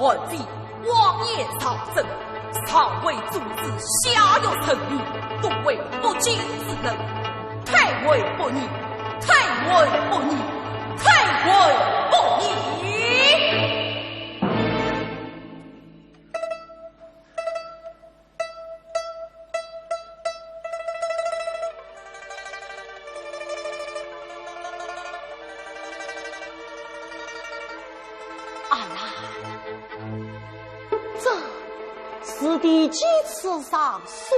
汉贼王爷朝政，上为主子，下有臣女，都为不敬之人，太为不义，太为不义，太为不义。是第几次上诉？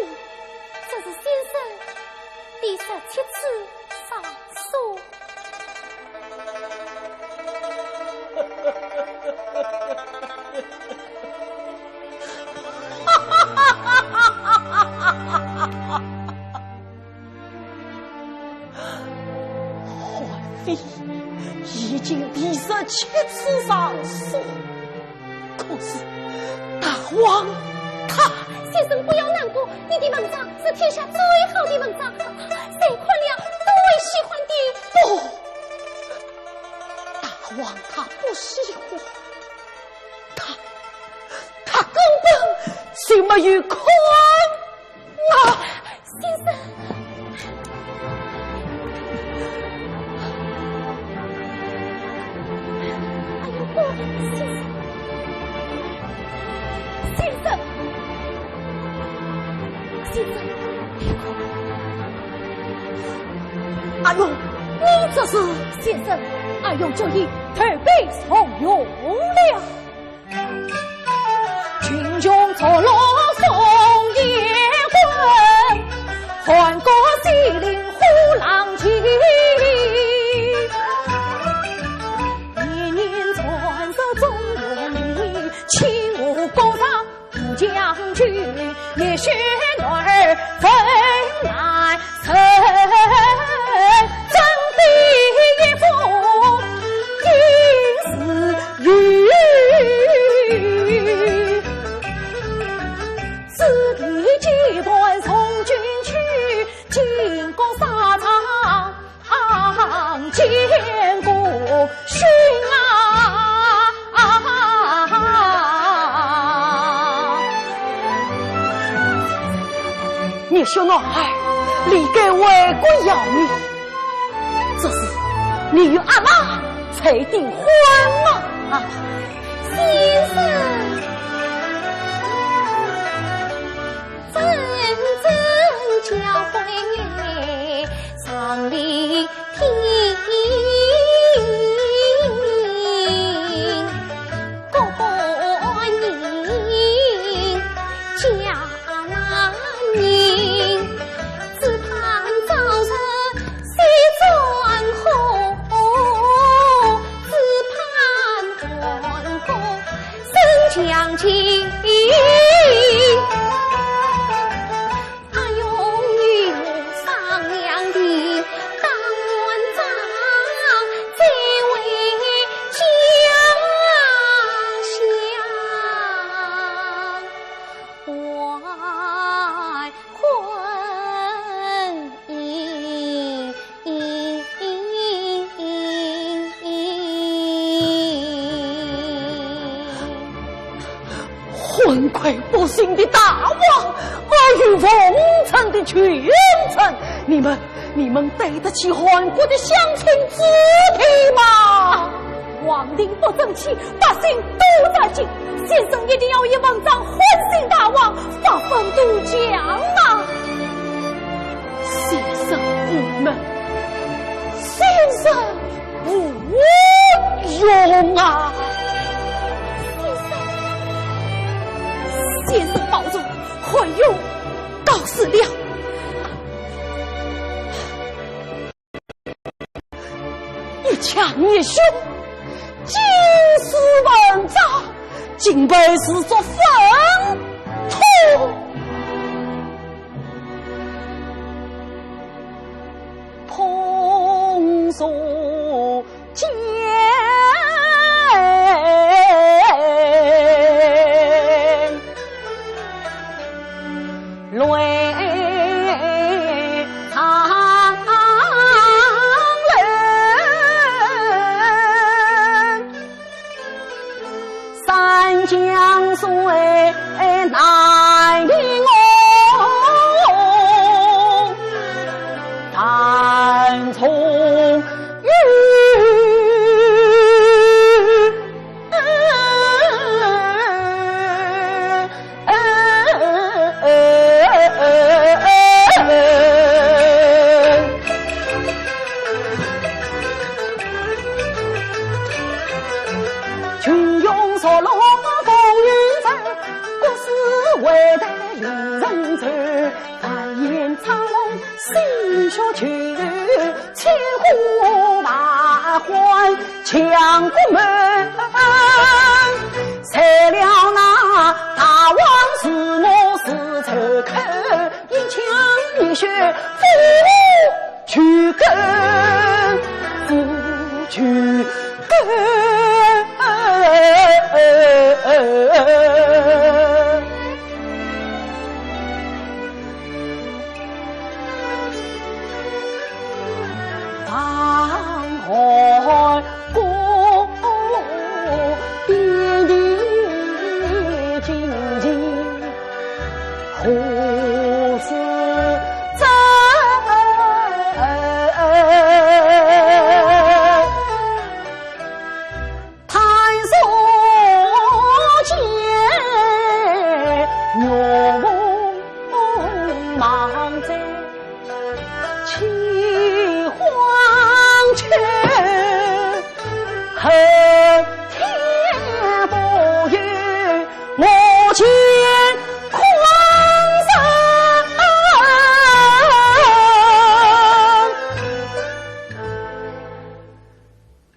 这是先生第17次上诉。皇妃已经第17次上诉，可是大王先生不要难过，你的文章是天下最好的文章，谁看了都会喜欢的。不，大王他不喜欢，他根本就没有看啊，先生。哎呦不，先生。阿勇，你这是先生，阿勇就已特别从容了。群雄错落送夜棍，换个西陵虎狼骑，年年传授中原礼，轻舞高上不将军，也许儿分来曾真的一副金丝玉，此地几段送君去，金光沙场见过勋你小男孩立该为国要命，这是你与阿妈才订婚吗？先生，真教诲上里听，各人家难人，只盼早日西转红，只盼皇宫升将军。昏聩不幸的大王，阿谀奉承的群臣，你们对得起韩国的乡亲子弟吗？皇陵不争气，百姓都在惊，先生一定要以文章唤醒大王，发愤图强啊！先生无能，先生无用啊！先生保重，会有告辞了。一强一凶，金丝文章，竟被视作粪土。通俗间泪苍冷，三军人从雨。群勇所落风云走，国事为得人人走。繁衍苍龙心血去，千呼万唤强国门。谁料那大王是我是仇口，一枪一血付去根，付去根。沧海过，遍地荆棘，何时再探索间若茫在气黄泉，恨天不语，我见狂山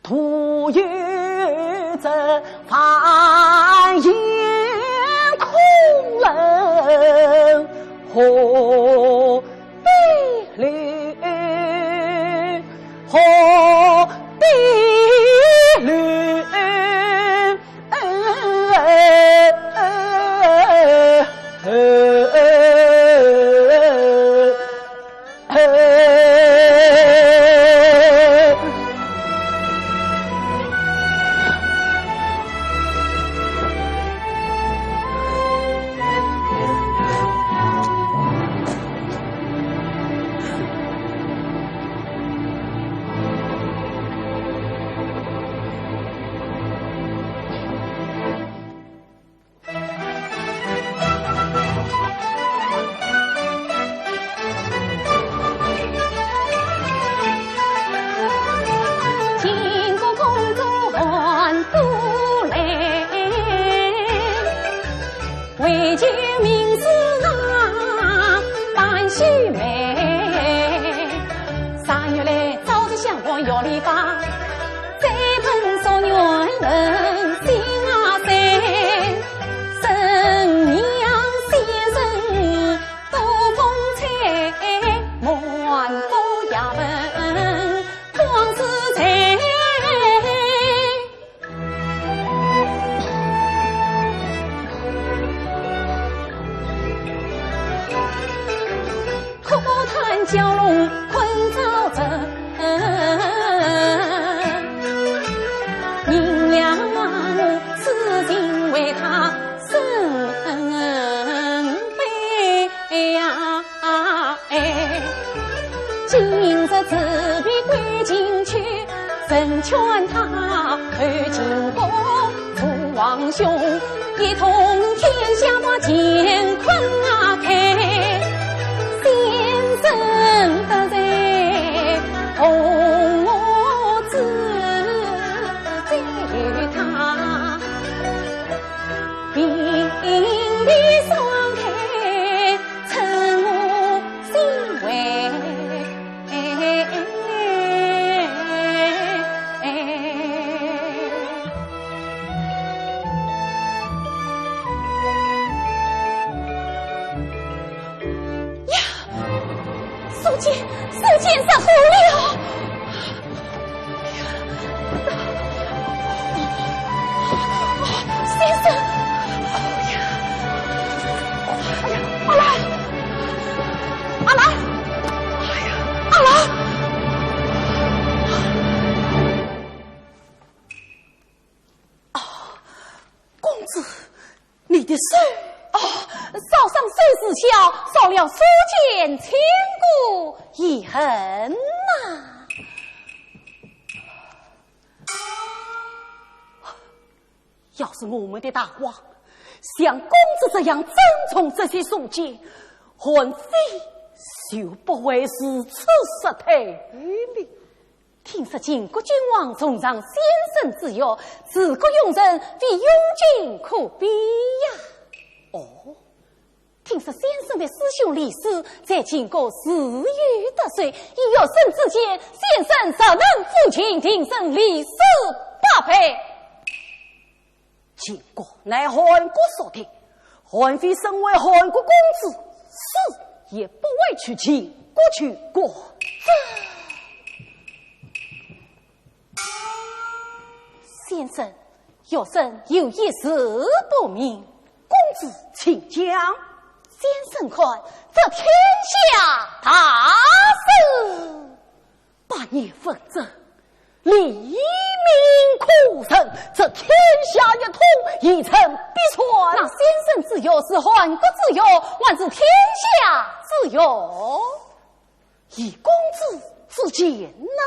土月则繁衍空人何必虑，何必虑？为救民事啊，办喜美。3月来早日相逢要礼发，再碰少年人心啊散。神娘先生多风采，满腹雅文光是才。苦叹蛟龙困沼泽，人俩痴心为他生悲呀！今日自必归进去，成全他后进宫，父王兄一同天下把乾坤啊开。先生得在同我子，再与他并力双开，称我心为苏建上火了，先生，阿兰，公子，你的手。少上手势小，少了苏建千古遗恨呐。要是我们的大王像公子这样尊重这些书籍，汉妃就不会是此失退了。听说晋国君王崇尚先生之约，自古用人非拥军可比呀。哦，听说先生的师兄李斯在晋国死于得水，以有生之间，先生怎能负卿挺身，李斯8倍？晋国乃韩国所定，韩非身为韩国公子，死也不会去秦国去过。先生，有生有一事不明，公子请讲。先生看，这天下大事，8年纷争，黎民苦生，这天下一统，一城必传。那先生之约是韩国之约，还是天下之约？以公子之见呢？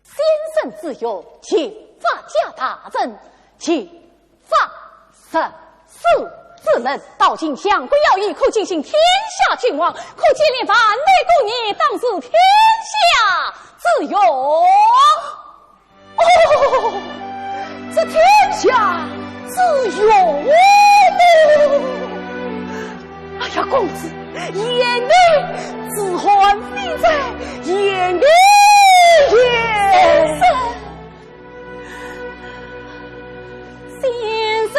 先生之约，请法家大人，请法审事自能道尽相关要义，可进行天下君王，可建立万内公业，当是天下之约。哦，这天下之约哎呀，公子，眼内之欢非在眼内先生，先生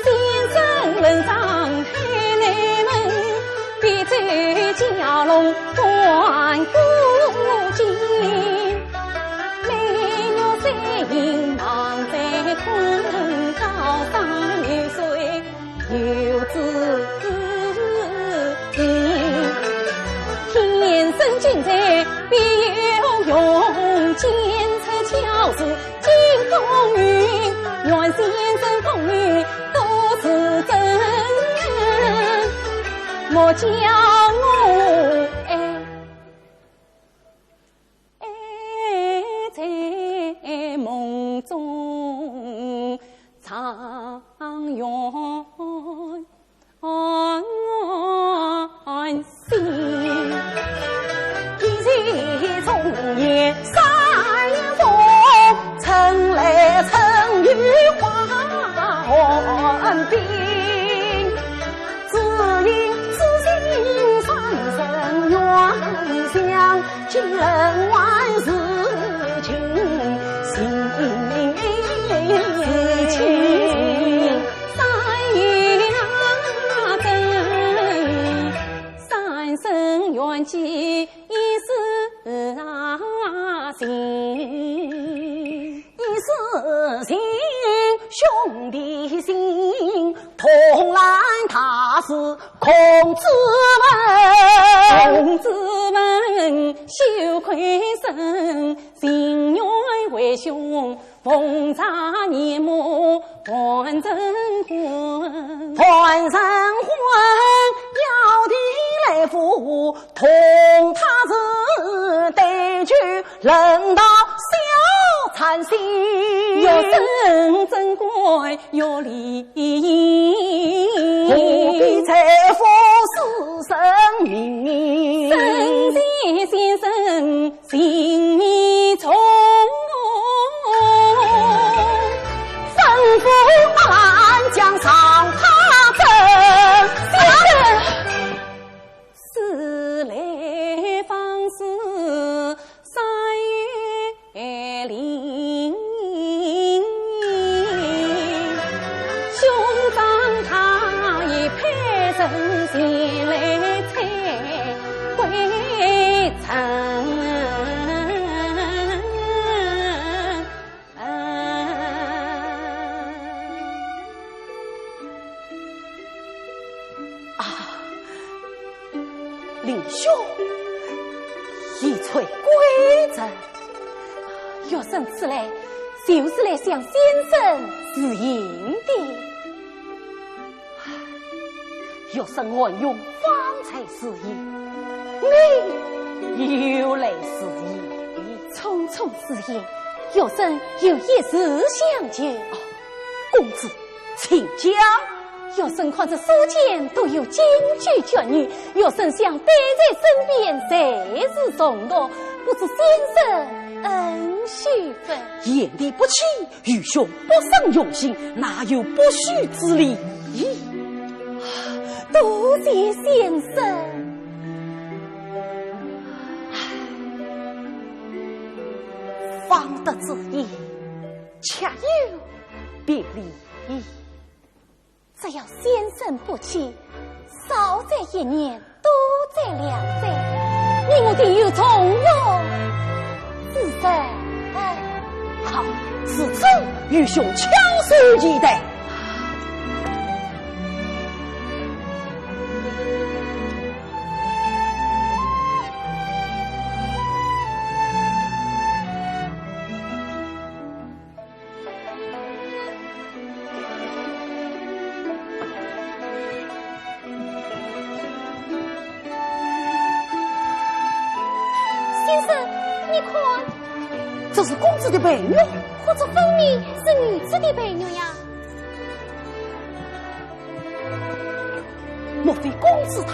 先生人上海内门，必在蛟龙观古今，美女三英忙在困，高上流水有知音，天生君在必有用，奸策巧事尽风云，愿先生风雨都是真，莫叫我在梦中常远心，一日从夜山风，城来城雨换冰，只因知心双生远相，亲人万事情，心情三月真，三生缘起一世情，一世情兄弟心，同来他是孔子问，孔子问羞愧生，情愿为兄逢茶年暮还成婚，还成婚要的来福，同他是对句人道小残心，有生珍贵有礼义，何必财富是生命，生前先生心意重，生父暗将上他征，思来方是3月里，兄长他已配身前来采归程。李兄，一吹归真，有生此来就是来向先生致敬的。有生还用方才是也，你又来是也，匆匆是也，有生有一事相求。公子，请讲。有生看着书间都有金句绝语，有生想带在身边，谁是重多？不知先生恩许分。言理不清，愚兄不胜用心，哪有不许之理？多谢先生。方得之意，恰有别离。只要先生不弃，少在1年，多在2载，你我定有从容之身。好，此次愚兄翘首以待。这是公子的陪女，或者分明是女子的陪女呀？莫非公子他？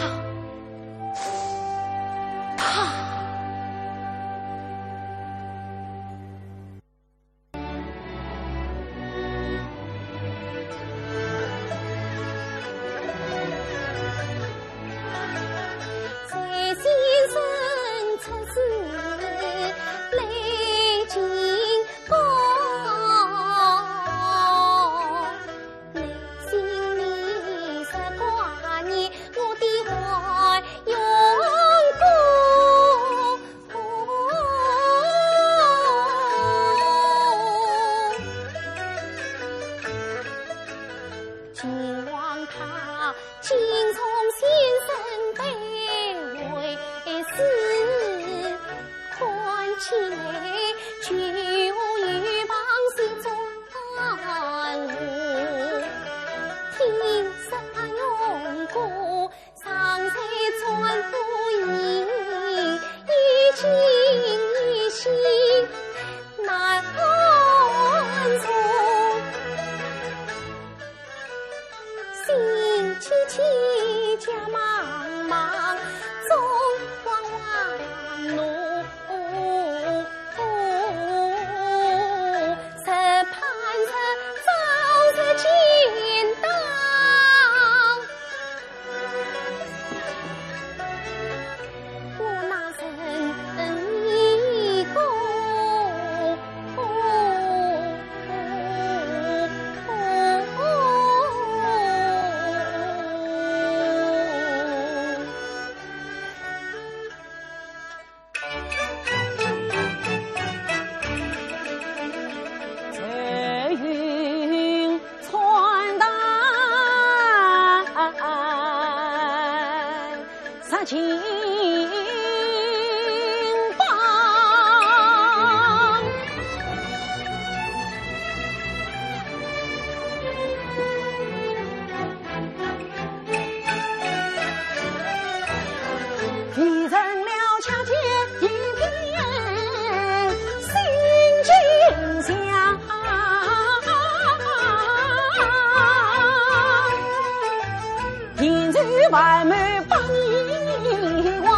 万美帮你望，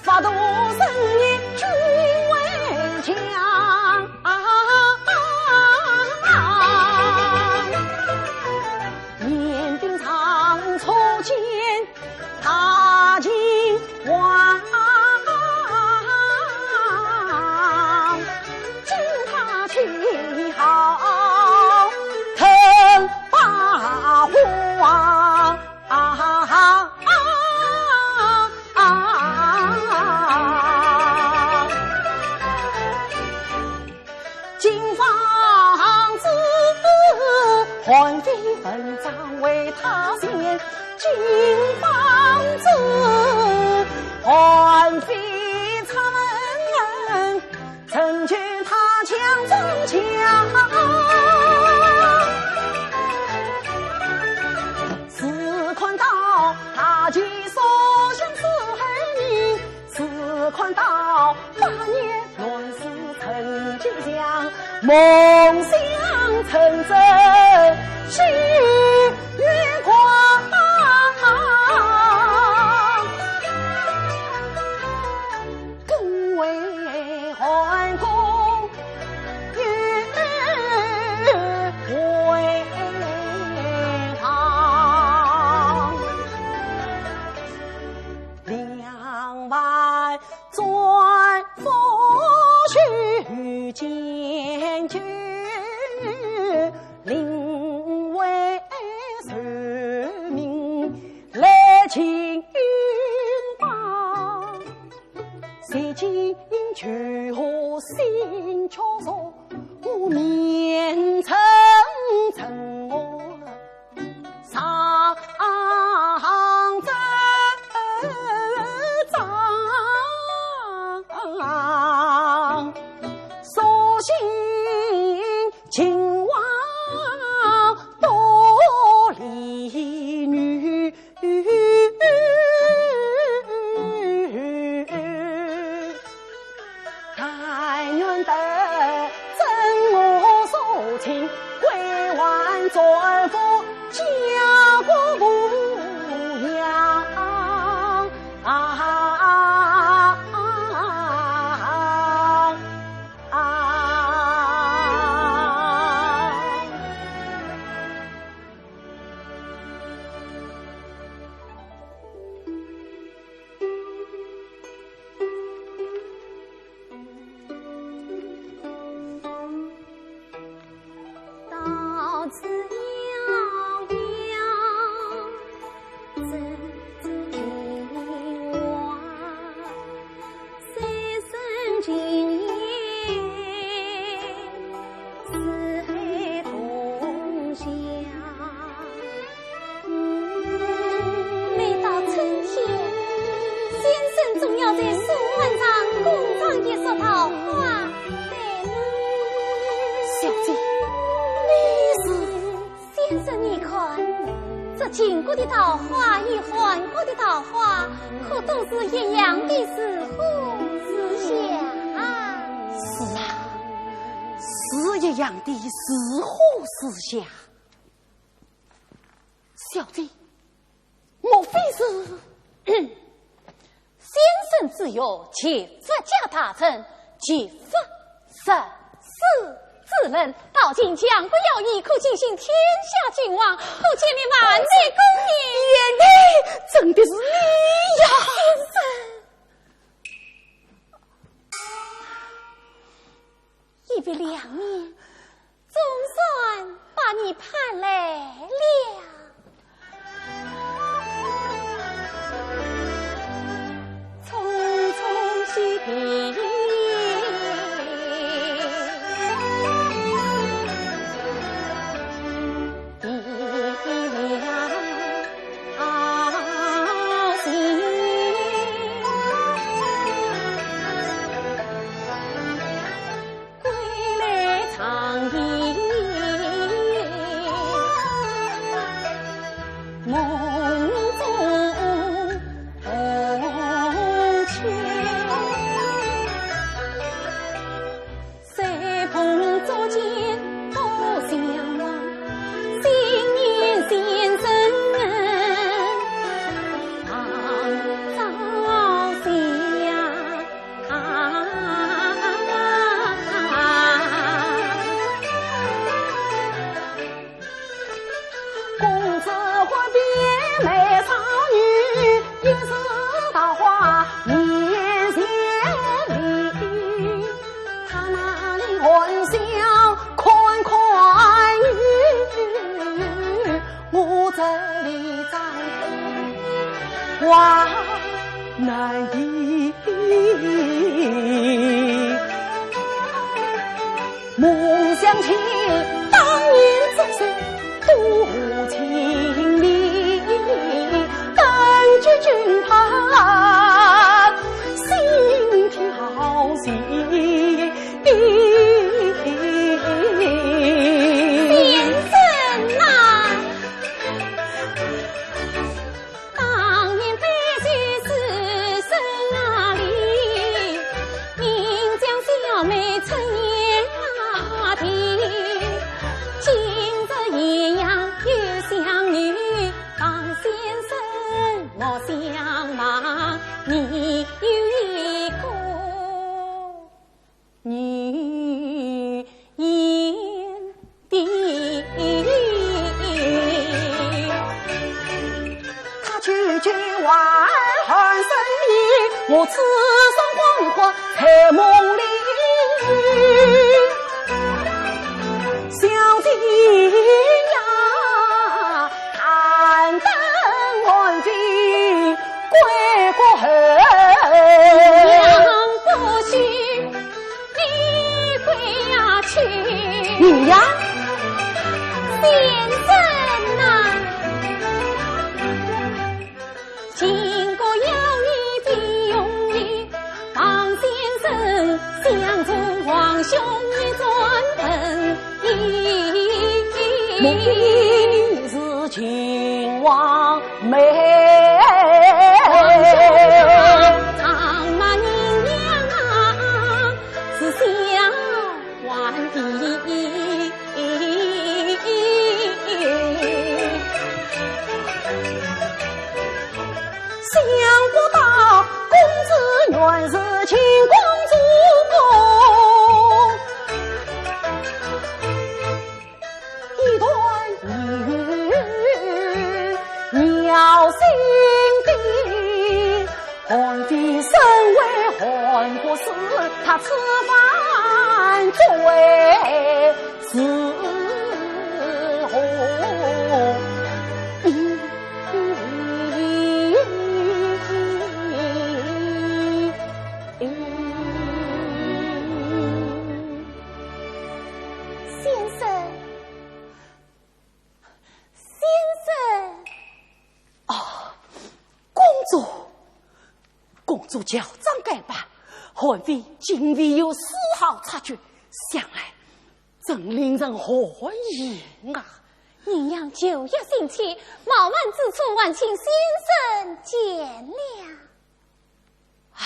发动生意君为强。年兵长筹间，大金王，知他去好，腾八虎王。金房子还非分赃为他先，金房子还非残，成全他强中强。想梦想成真，许愿光。更为桓公与为堂，两万转佛去见君，临危受命来请帮，谁见却和心悄说，我面沉沉我上阵仗，所幸秦王多礼女，但愿得真我所情，归还转夫家国不养。到此遥遥，自望，三生今夜，四海同享。每到春天，先生总要在书案上公装一束桃花带路。小姐，先生，你看，这经过的桃花与换过的桃花，可都是一样的似乎似像啊？是啊，是一样的似乎似像。小姐，莫非是？先生自有其佛家大成，其佛神师之人，到今将不要义，可进行天下君王，可见你万岁公爷。原来真的是你呀，先生！一别2年，总算把你盼来了。匆匆西别。话难移，梦想起当年之事多情理，但觉君盼心跳喜。没成年你呀，先生呐，经过要义的用意，王先生相助皇兄一转本意，你是秦王妹。长马娘娘啊，是小万意。想不到公子原是秦公主一段鸟心的皇帝身为韩国师，他吃饭作为伺候。公主矫正改办，韩非竟未有丝毫察觉，想来真令人寒意啊！宁娘久夜心切，冒犯之处，还请先生见谅。唉，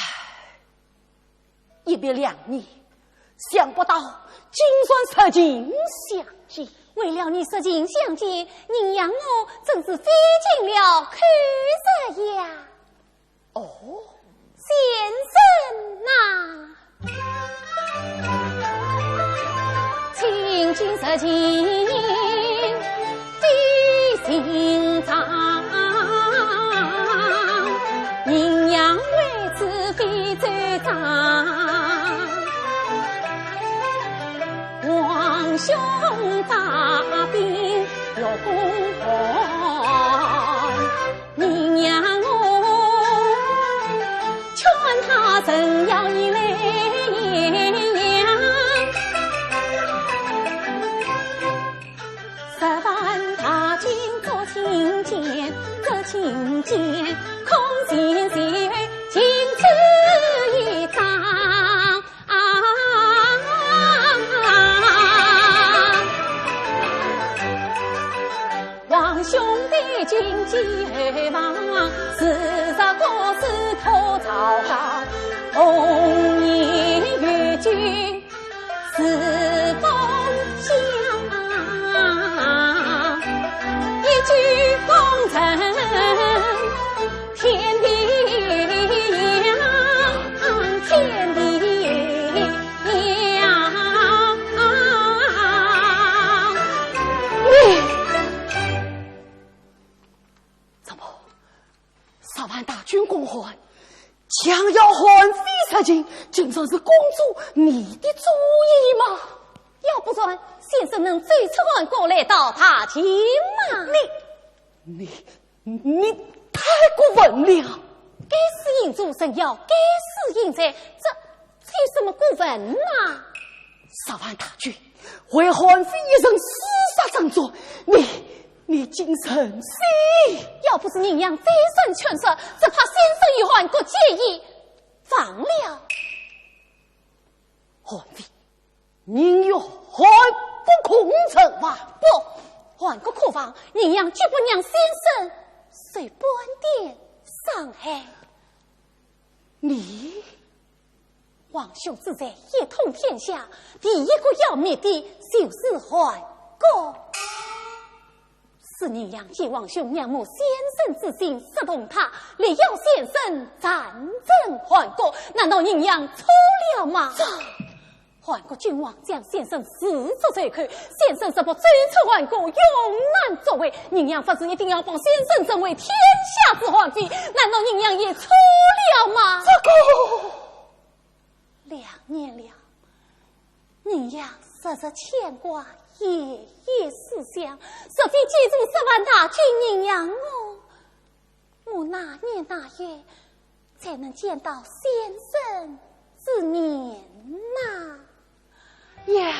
一别两年，想不到今算实情相见。为了你实情相见，宁娘我真是费尽了口舌呀。哦，先生呐，请君实情的心肠，宁娘为此非罪长。皇兄大病有公还，宁娘他怎要一泪呀？十万大军做亲见，这亲见空心血，仅此一场。王兄的军机亡，四十个是头朝高，红颜与君四风香，一举功成天地扬，天地扬。怎么3万大军攻还，想要韩非实情，竟算是公主你的主意吗？要不然先生能追出韩国来到他前吗？你太过分了！该死引主神妖，该死引贼，这有什么过分啊？3万大军为韩非一人厮杀争夺，你竟生气！要不是宁娘再三劝说，只怕先生与韩国介意，放了。韩非，宁愿韩国空城吗？不，韩国可防，宁娘绝不让先生随半点伤害。你，王兄之在一统天下，第一个要灭的就是韩国。是宁娘以王兄仰慕先生之心，识同他来要先生战争韩国，难道宁娘错了吗？韩国君王将先生四处追看，先生什么追出韩国，永难作为。宁娘发誓一定要帮先生成为天下之皇帝，难道宁娘也错了吗？这个2年了，宁娘时时牵挂，夜夜思想，实非记住10万大军宁娘我哪年哪月才能见到先生之面呐？呀，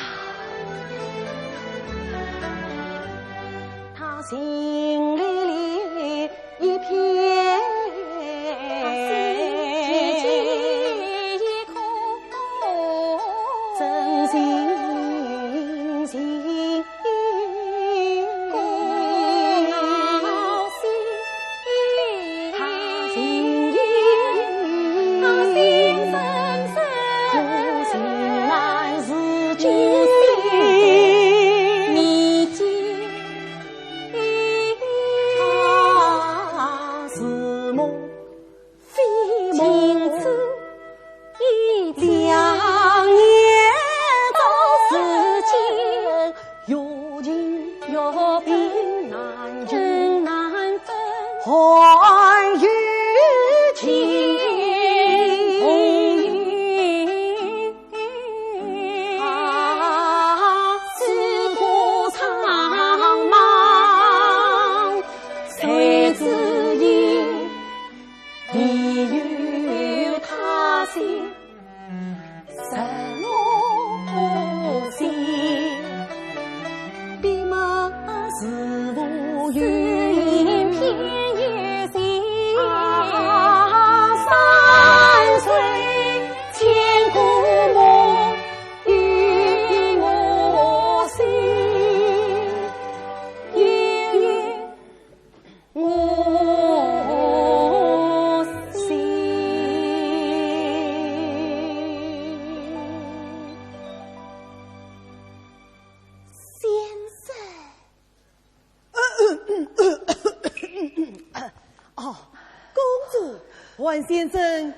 万先生，你们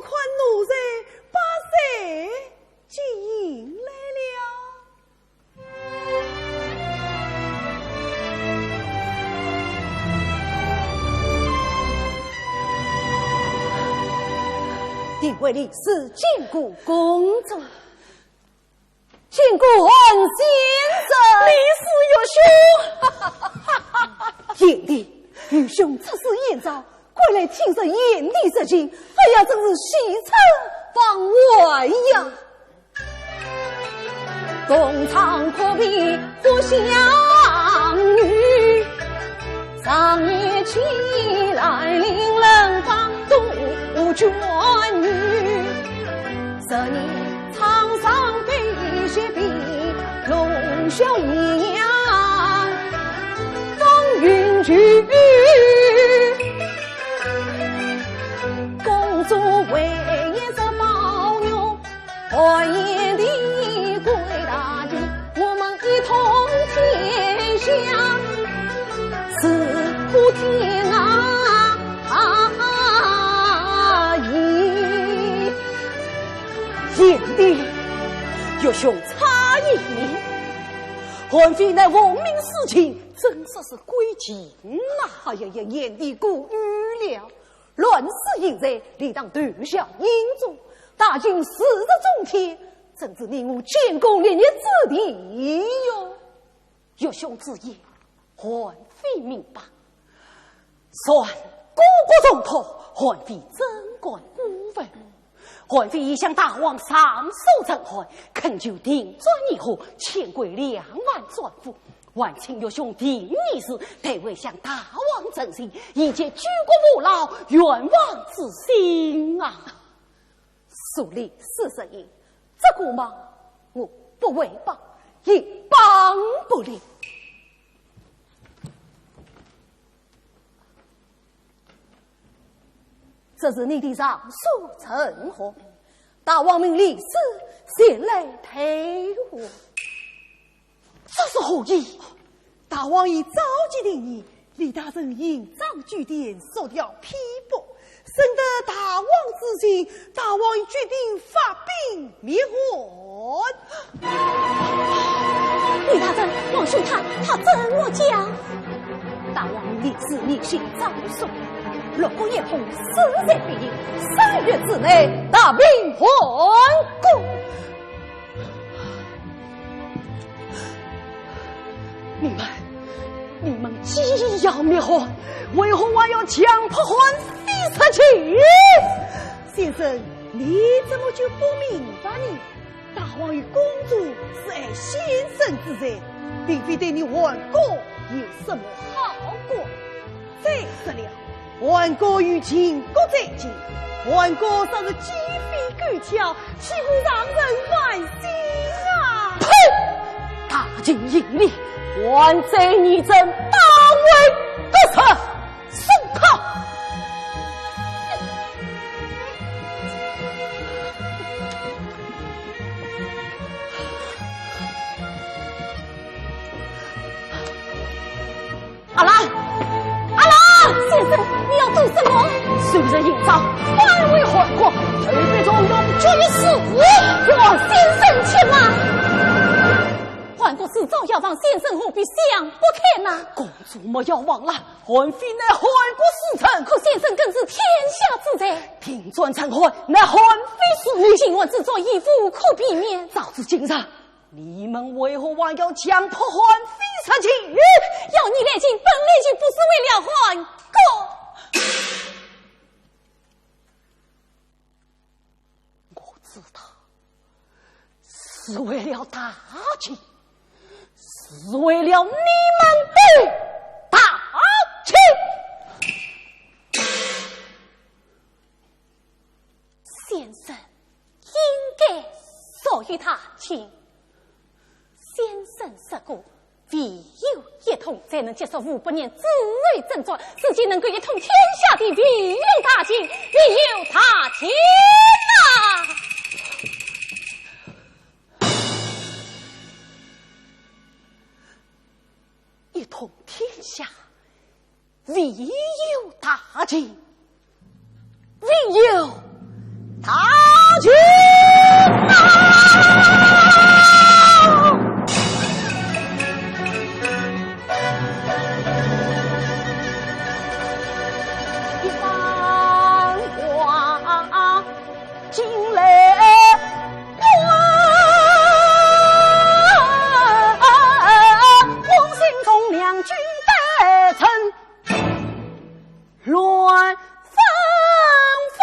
看奴才把谁接引来了？因为你是见过公主，见过万先生，李氏有兄。眼帝与兄出师燕赵，归来听说燕帝之情，哎呀，真是喜出望外呀！共唱可比互相遇，上夜起来令人放度眷侣，这年苍上飞雪比龙啸一样，风云聚。公主为颜色保佑，欢颜的归大地，我们一统天下，此普天意。燕帝有兄差一名，汉妃乃亡命事情，真说是归情啊！哎呀呀，燕帝过誉了。乱世淫贼，理当断下阴宗。大军死在中天，真是令我建功立业之地哟！有兄之言，汉妃明白。算故国总统，汉妃真管孤愤。汉妃已向大王上奏呈函，恳求定专以后，欠归2万转付。万请有兄弟一事，得为向大王赠信，以解举国无劳冤枉之心啊！属吏40亿，这个忙我不为帮，也帮不了。这是你的上书呈函，大王命李斯前来退我。这是何意？大王已召集定你，李大人引帐据点，收掉批驳，深得大王之情，大王已决定发兵灭汉。李大人，王兄他怎么讲？大王立志逆行诏书，6个月后势在必应，3月之内大兵还宫。你们既要灭汉，为何还要强迫汉妃出去？先生，你怎么就不明白呢？大王与公主是爱先生之人，并非对你汉国有什么好过。再说了，汉国与秦国在近，汉国尚是鸡飞狗跳，岂不让人烦心啊？今引力，还贼逆政，大为得逞，送靠。阿郎，阿郎，先生，你要做什么？虽然应召，反为叛国，推背中永绝于死。望先生且慢。叛国使早要望先生何必想不开呐？公主莫要忘了，韩妃乃韩国使臣，可先生更是天下之贼。听转参会，乃韩妃侍女，今晚之作义父可避免。早知今日，你们为何还要强迫韩妃杀妻？要你来进，本来就不是为了韩国。我知道，是为了大清。是为了你们的大清。先生应该授予他亲。先生说过，唯有一统才能接受500年自为正传，自己能够一统天下的唯有大清，唯有大清啊！一统天下，唯有大清，唯有大清啊！一番话惊雷两军得逞，乱纷纷，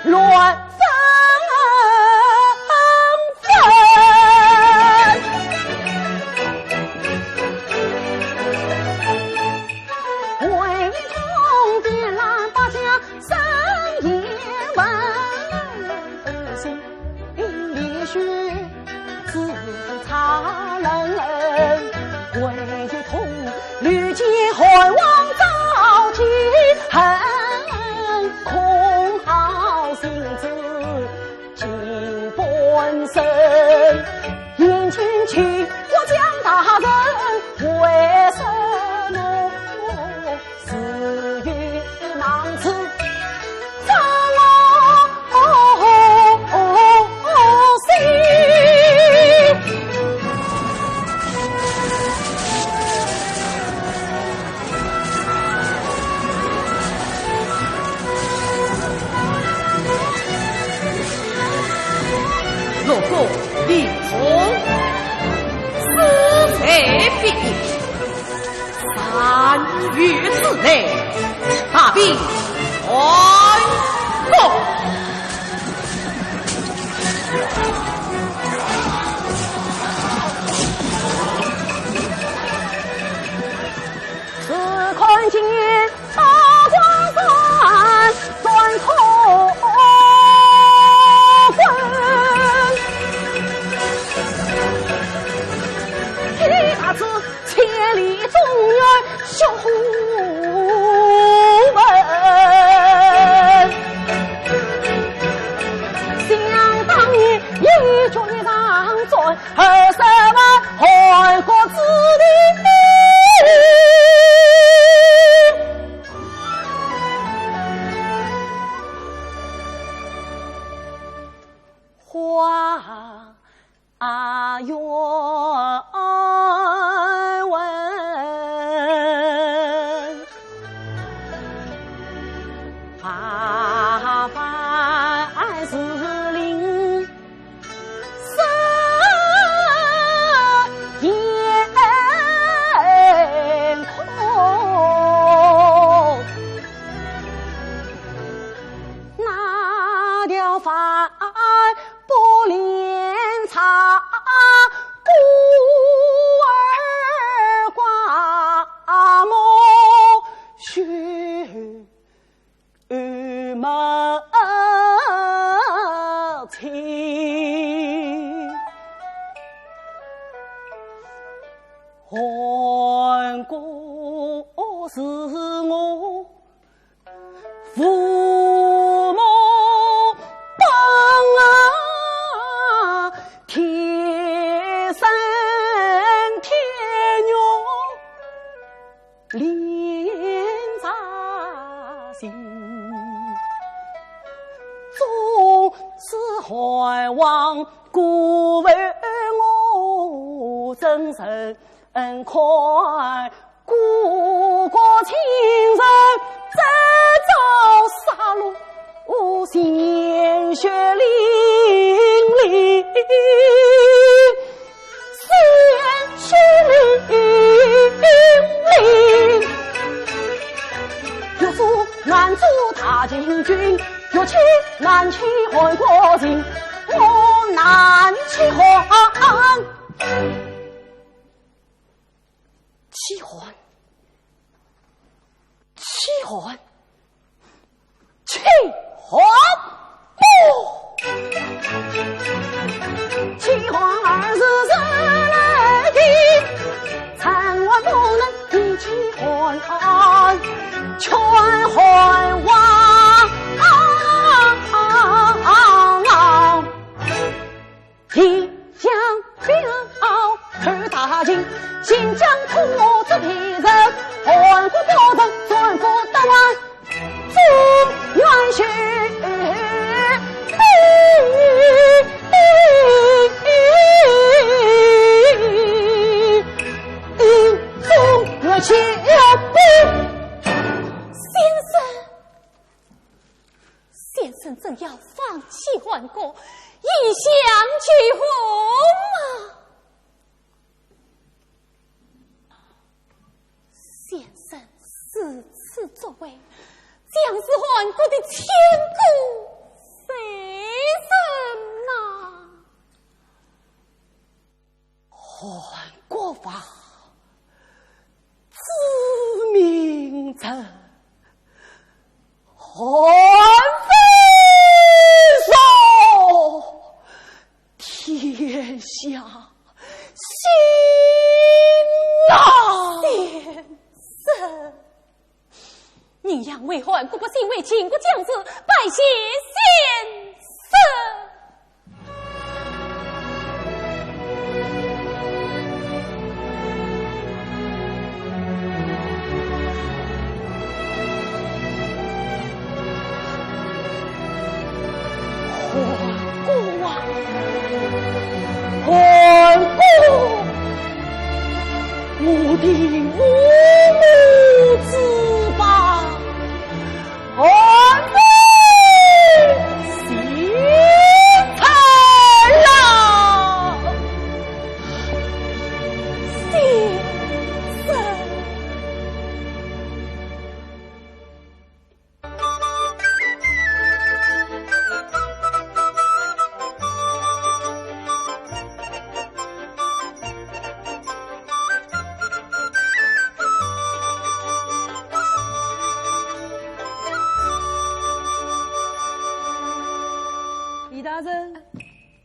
乱纷纷，为通电拦大家生意。自差人为痛，屡见汉王早起恨，空好心子尽本身。眼前去我江大人，为什么死于盲刺？若果立从私财必定3月之内，大兵还国。此看今年大江山，断头千里中原修文，想当年一军上阵，而什么韩国之地？花园我父母帮啊，天生天育连杂心，总是怀望过问我真神快故国亲人这遭杀戮鲜血淋漓，鲜血淋漓，有主难助大将军，有气难弃害国人，我难弃还齐桓，齐桓二字是来的，参万不能比齐桓，全桓王一将兵傲二大进，新疆土我这批人，环顾波动转过大湾，中原血中原血先生正要放弃桓国，一向去红先生四次作为，将是桓国的千古谁人呐？桓国法知名者，桓非天下心啊！先生，你让为桓国不幸为秦国将士，拜谢先生。桓国，我的无母之邦，桓非贤才郎，先生。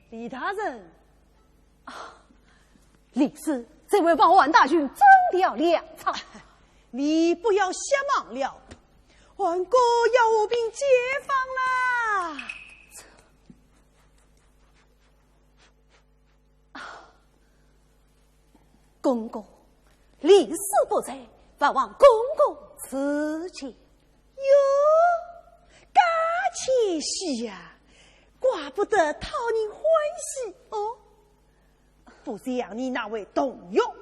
李大人，李斯，这位保万大军真了粮草，你不要瞎忙了，桓国要我兵解放啦！公公，李斯不在，烦望公公辞去。哟，嘎且喜呀！怪不得讨人欢喜哦！不像你那位董永，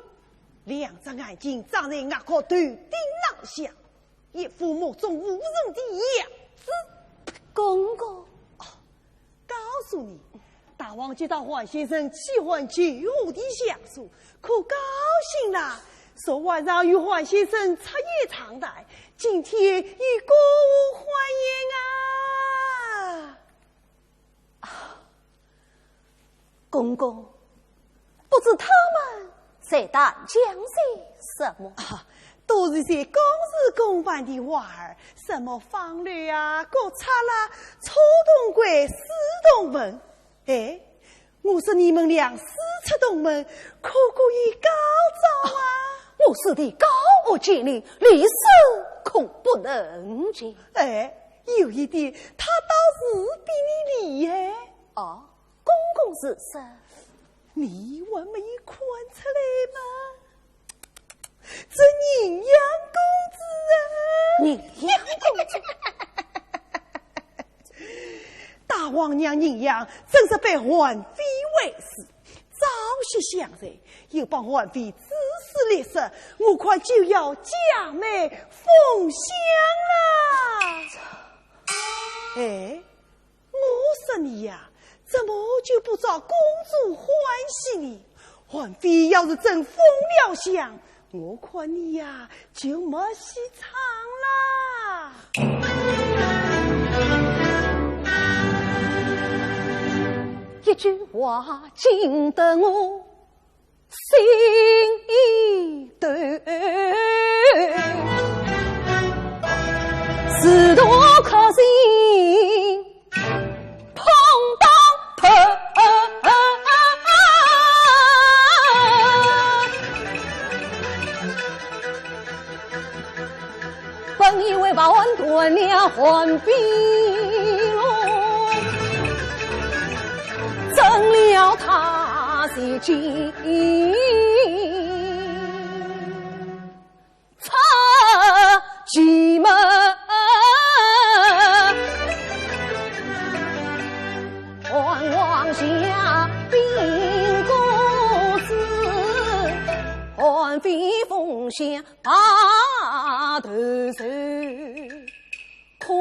两只眼睛长在牙壳头顶囊下，一副目中无人的样子。公公，告诉你，大王接到桓先生喜欢救我的相书，可高兴了。昨晚上与桓先生彻夜长谈，今天与国务欢迎公公，不知他们在谈讲些什么？都是些公事公办的话儿，什么方略啊、国策啦、初动轨、私动门。哎，我说你们俩私出动门，可以高招啊！我师弟高傲见你，历史恐不能见。哎，有一点，他倒是比你厉害。哦，公公是谁？你还没看出来吗？这宁阳公子啊！宁阳公子，大王娘宁阳真是被桓妃为师，朝夕相随，又帮桓妃指使列色，我快就要将妹奉享了。哎，我说你呀，怎么就不找公主欢喜你？桓妃要是真封了相，我看你呀就没戏唱啦。一句话惊得我心一抖，是多可惜碰当头。本以为把我断了还闭了，成了他的计，插进门，还望下宾公子，还非奉献把头受。可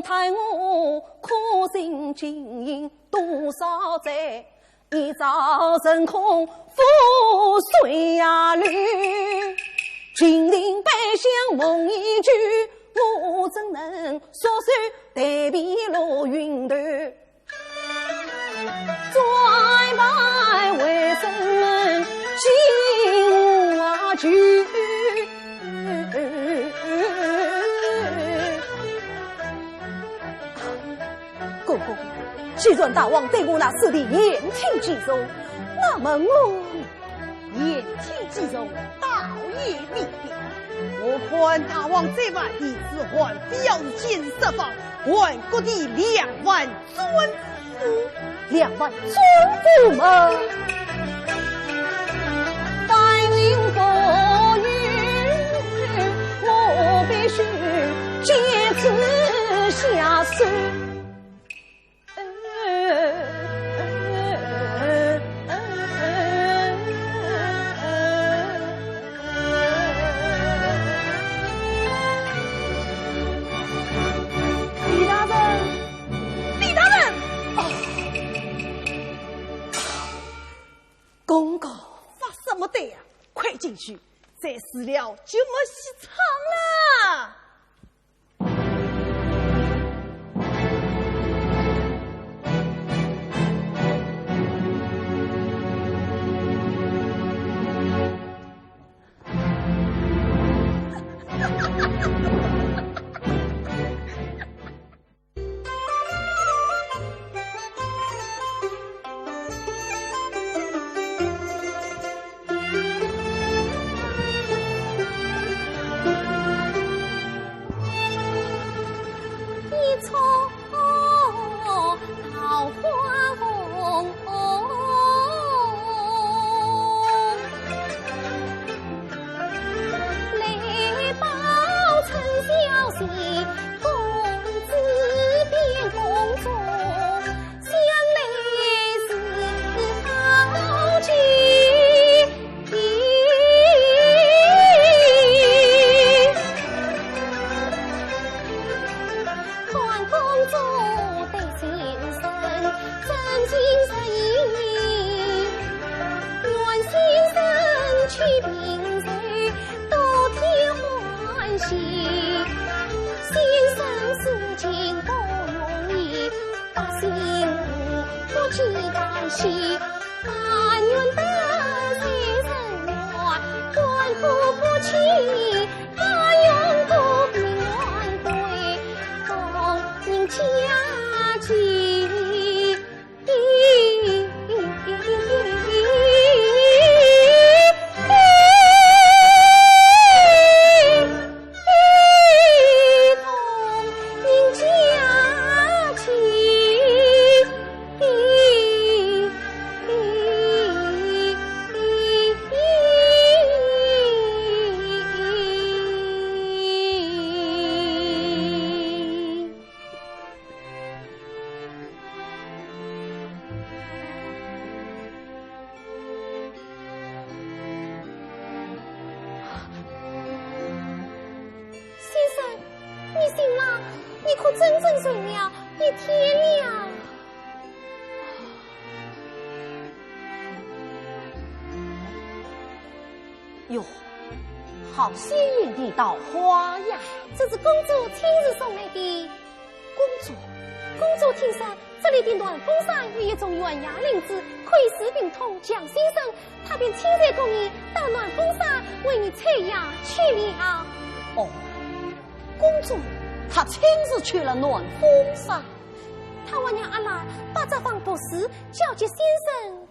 叹我苦心经营多少载，一朝成空覆水呀绿。金陵百姓梦一句，我怎能说水代笔落云头？再拜为生金无惧。公公，既然大王对我那师弟言听计从，那么我言听计从，倒也未必。我看大王这晚一次还必要是见设防，还国的2万尊夫，2万尊夫们，白云风雨，我必须借此下手。公公，发什么呆呀？快进去，再死了就没戏唱了。你可真正睡了一天了。哟，好鲜艳的稻花呀！这是公主亲自送来的。公主听说这里的暖风山有一种原芽灵芝，可以治病痛、强心神，他便亲自同你到暖风山为你采芽去了。哦，公主她亲自去了暖风山，他还让阿拉把这房博士交给先生。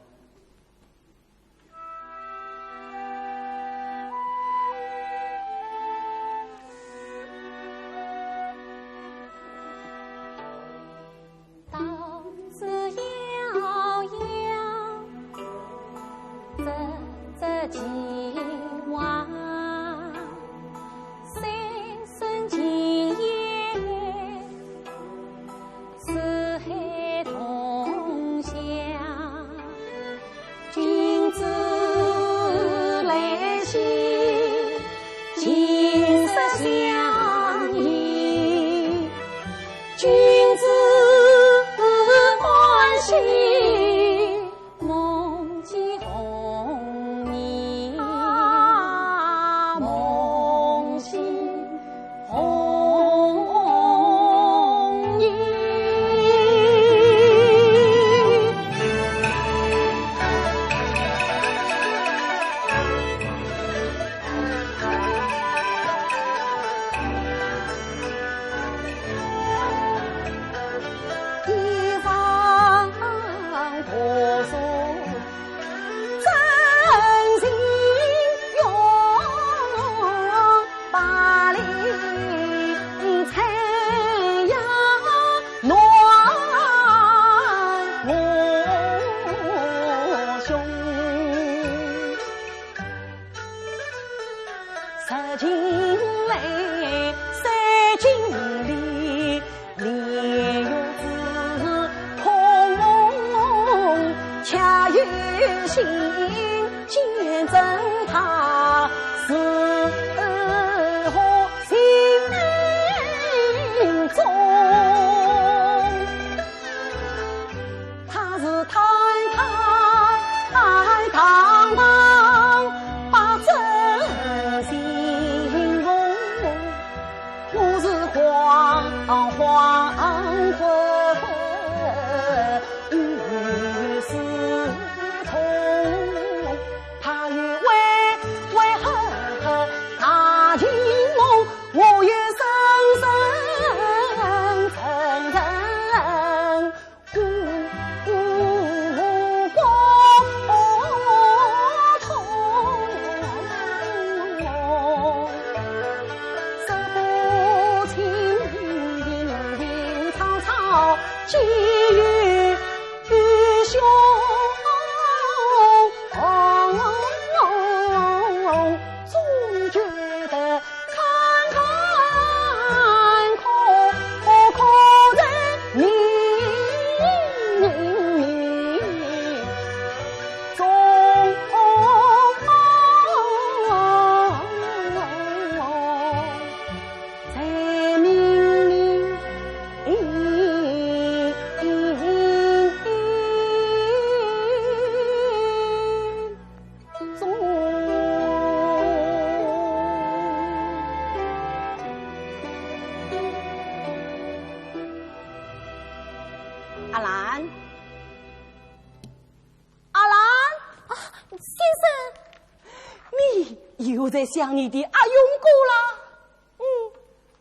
又在想你的阿勇哥啦。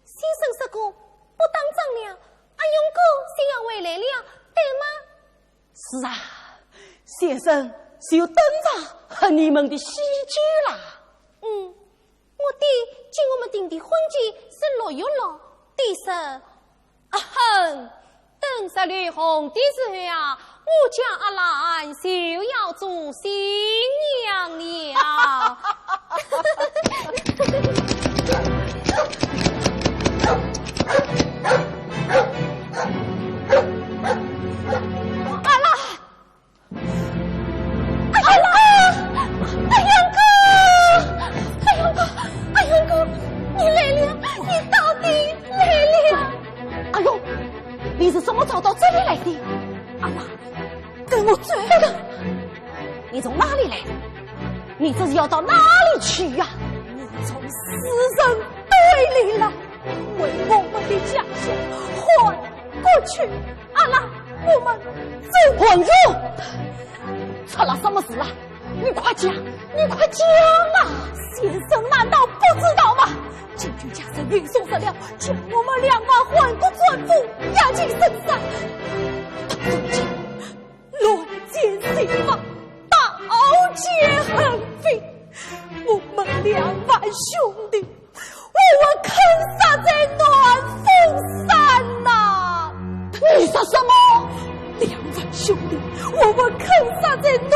先生说过不当丈了，阿勇哥先要回来了，对吗？是啊，先生是有登场和你们的喜剧啦。我弟今我们定的婚期是6月6，弟说等16红的时候啊，我家阿兰就要做新娘了。阿勇哥，你来了，你到底来了。来的？阿妈，跟我追的。你从哪里来？你这是要到哪里去呀？你从死人堆里来，为我们的家乡还过去。阿拉，我们走。混子，出了什么事了？你快讲，你快讲啊！先生难道不知道吗？金军将士运送得了，将我们2万换国专夫押进深山。如今乱箭刑法，刀剑横飞，我们2万兄弟，我们坑杀在暖风山呐！你说什么？2万兄弟，我们坑杀在暖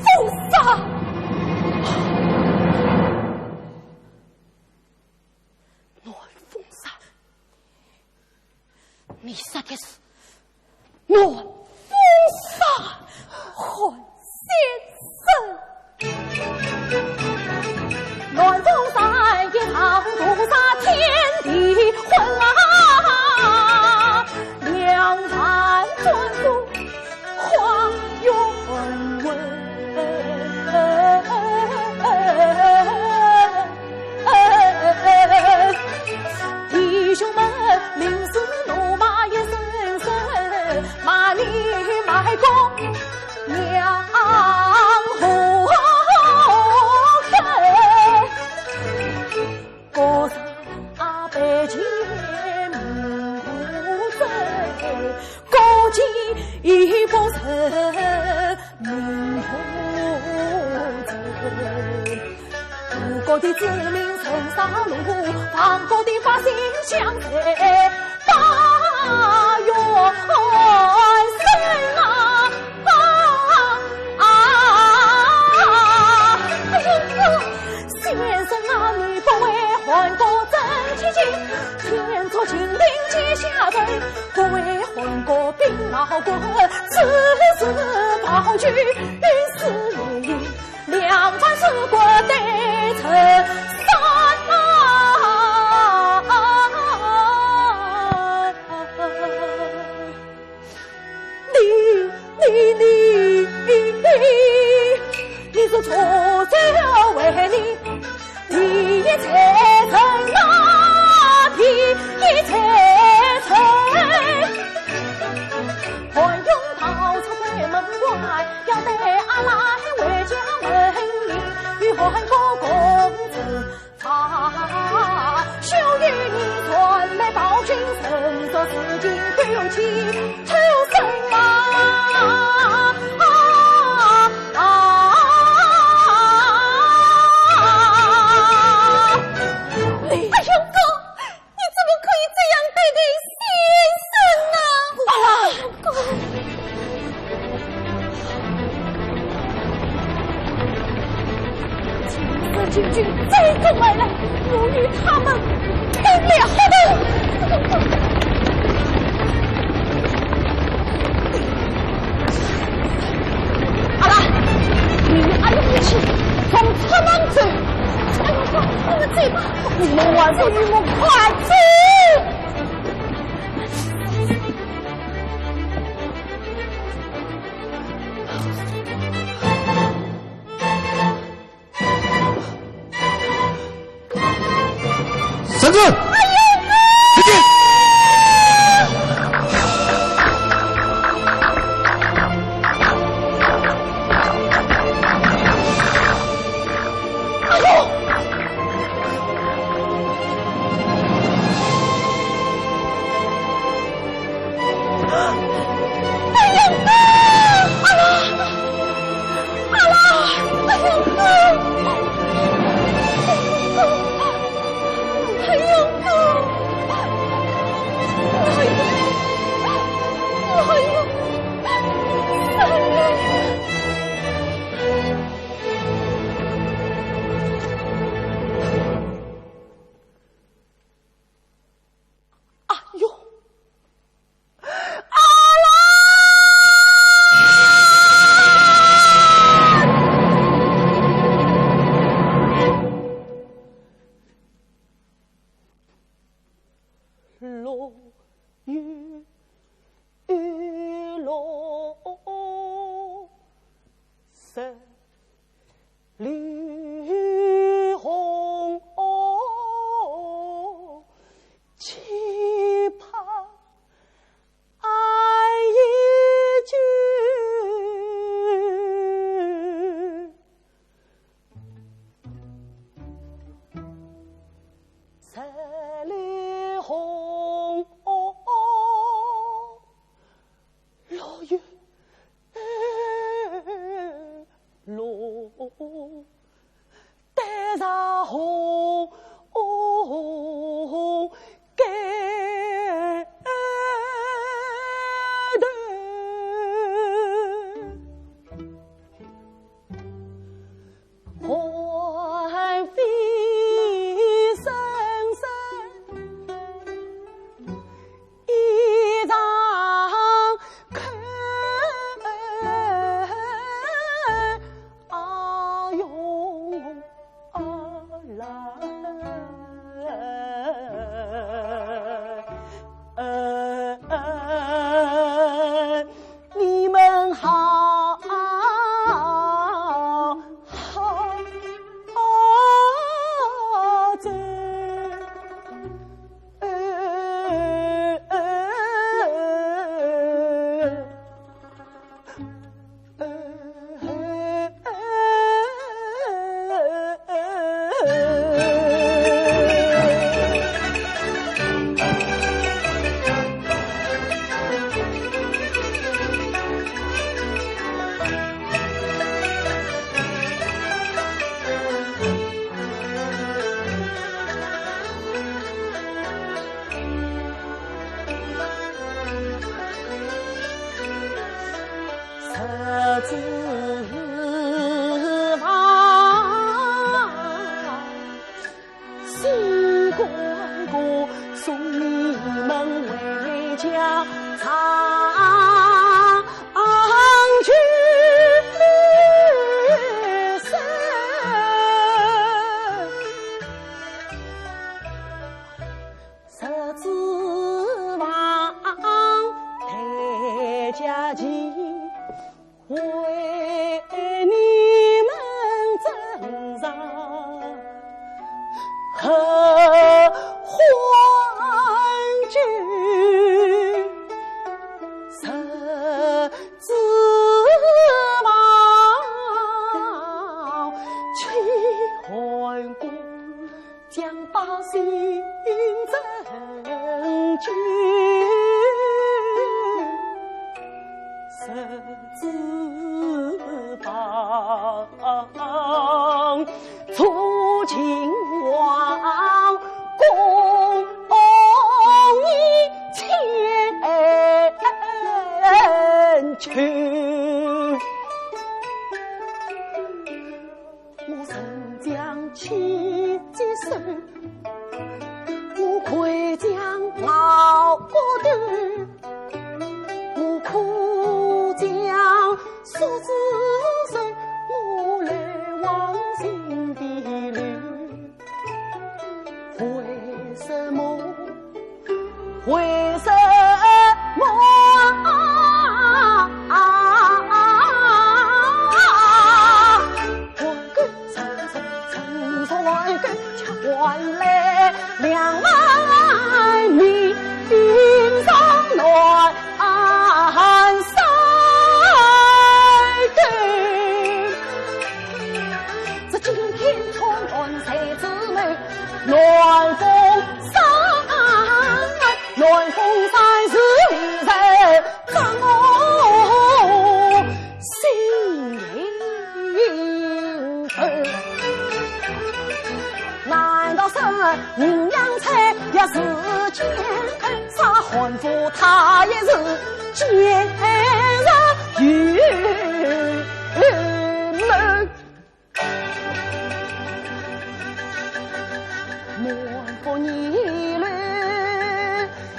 风山。你杀的是暖风山韩先生，暖风山一行屠杀天地魂啊，2万专夫化冤魂。弟兄们，临死怒骂一声声，骂你卖公娘祸害，高山北前明湖镇，高级不成明湖镇。吴国的子民城杀戮，亡国的百姓相随把冤声啊！哎呦，先生啊，你不为还国争气节，天作金陵接下人，不为还国兵老官，此时跑去死也。2万是国得成山啊！你是错手为你，你一切成那地一切成，还用逃出鬼门关，要得阿拉为家门营，与韩国公子发，休与你传来暴君神作死尽丢弃求生啊！金军追攻而来，我与他们拼了！好了，你们阿勇一起从侧门走。哎呦，你们走吧，你们晚上你们快走！三字，直进。落雨雨落十里红，岂怕爱一句。十里红，落月落，带上红盖头，欢飞声声，一场空。你们好走，十字房，西关过送你们回家长居生。十字房抬家去，为你们斟茶和欢聚，十字房去汉宫，将百姓珍居。十字房，促秦王共你前去。我曾将妻接手，我愧将老骨头，我苦将数字手，我来往心底留。为什么？为什么？我跟层层来跟却换来两万民上来。暖风山，暖风山是离人让我心里头。难道是营养菜也是健康？啥汉服它也是健人娱乐。莫不逆乱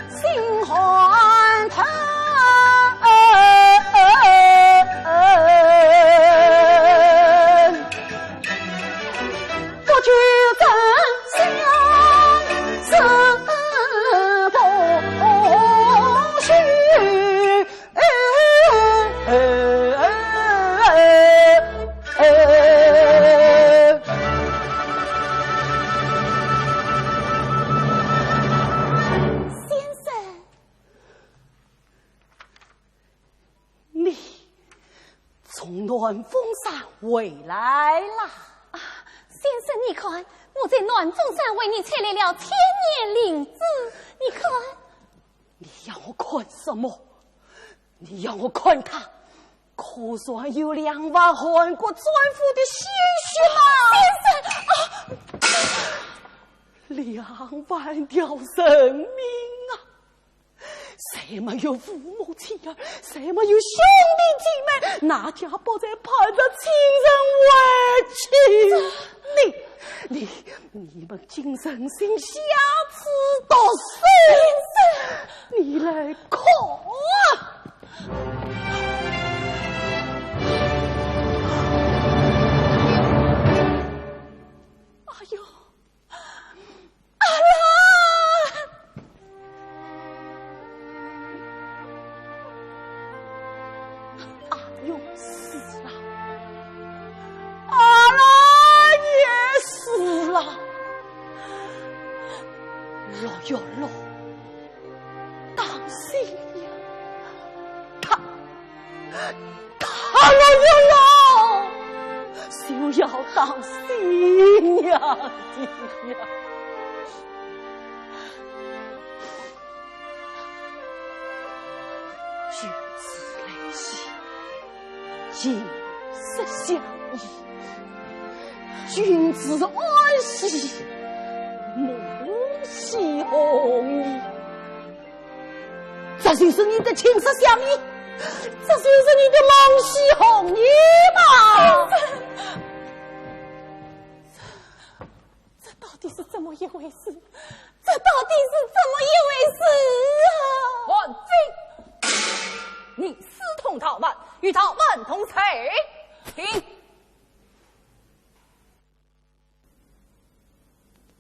心寒透，不觉真相是否虚？从暖风山回来了。先生，你看，我在暖风山为你采来了千年灵芝，你看。你让我看什么？你让我看他，可算有2万韩国专夫的鲜血吗？2万条生命啊！谁没有父母亲儿？谁没有兄弟姐妹？哪家不在盼着亲人回去？你们今生心下次到生，你来看啊！哎呦，阿兰！阿勇死了，阿兰也死了。老有老，当心呀！他老有老，就要当心呀的呀！君子来兮，今色相依；君子安兮，母兮红衣。这就是你的情色相依，这就是你的梦兮红衣吗？这到底是怎么一回事？这到底是怎么一回事啊？还敬！你私通陶万，与陶万同罪，请。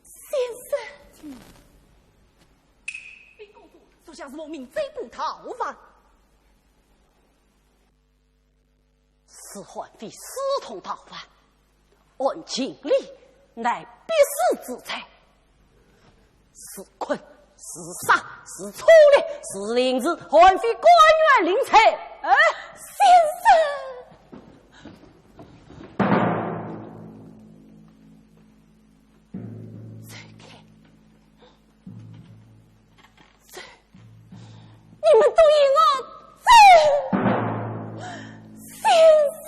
先生，林公主属下是莫名追捕陶万，此患非私通陶万，按情理乃必死之罪。是困，是杀，是粗劣，是凌迟，还非官员凌迟。先生，再看，你们都以我罪，先生。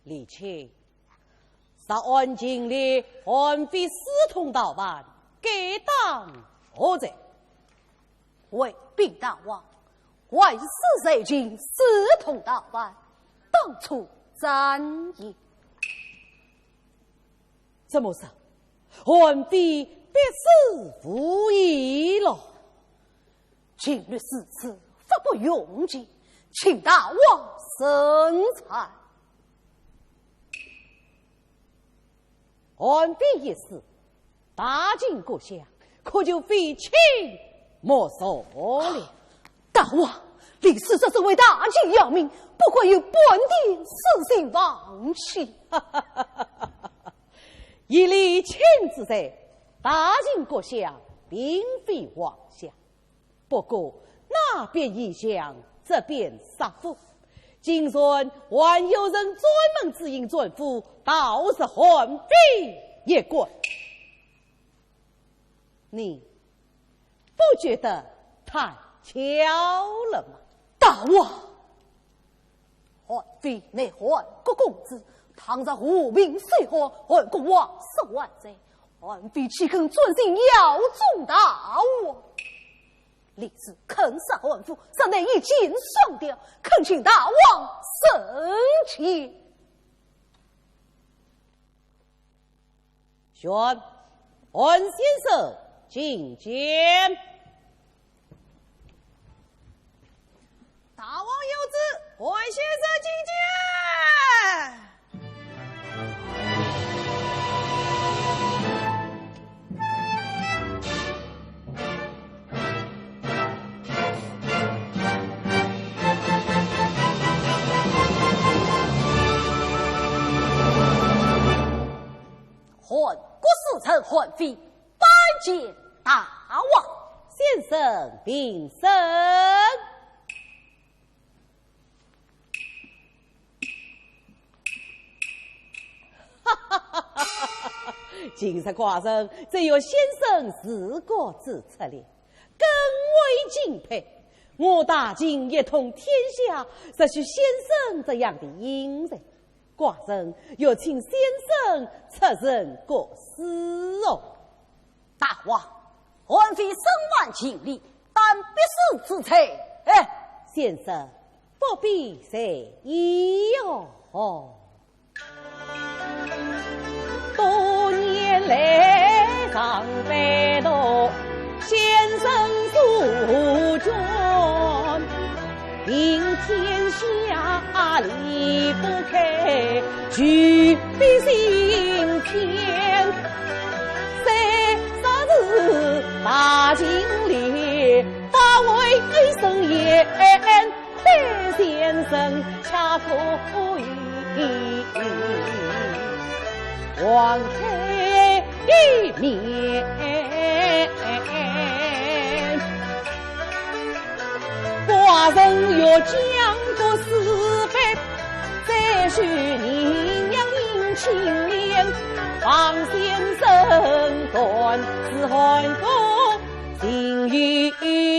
李清，杀安经理，还非私通陶万，该当何罪？为禀大王，万事谁君私通陶万，当初斩也。怎么说？还非必死无疑了。今日四次发不用尽，请大王审裁。安非一事，大晋国相可就非卿莫属了。大王，李氏这是为大晋要命，不会有本地私心妄弃。以李卿之罪，大晋国相并非妄想。不过那边异象，这边杀父。今孙还有人专门指引准父，倒是换飞也滚。你不觉得太巧了吗？大王，汉妃乃汉国公子，倘若无名虽祸，汉国王受万罪，汉妃岂肯遵行要宗大王？立志坑杀汉妇，实乃一箭双雕，恳请大王生气。宣韩先生觐见。大王有旨，韩先生觐见。汉国使臣汉妃拜见大王。先生禀升。今日寡人只有先生治国之策略，更为敬佩。我大今一统天下，实需先生这样的英人。寡人要请先生出任国师哦。大王，汉妃身万尽力，但必是之才。先生不必在意哦。多年来上北道，先生诉状，平天下离不开，举笔心篇。3日大经里，发为生言，对先生恰可以王开一面。寡人要将个是非，再续宁阳应青莲，王先生断是汉国近余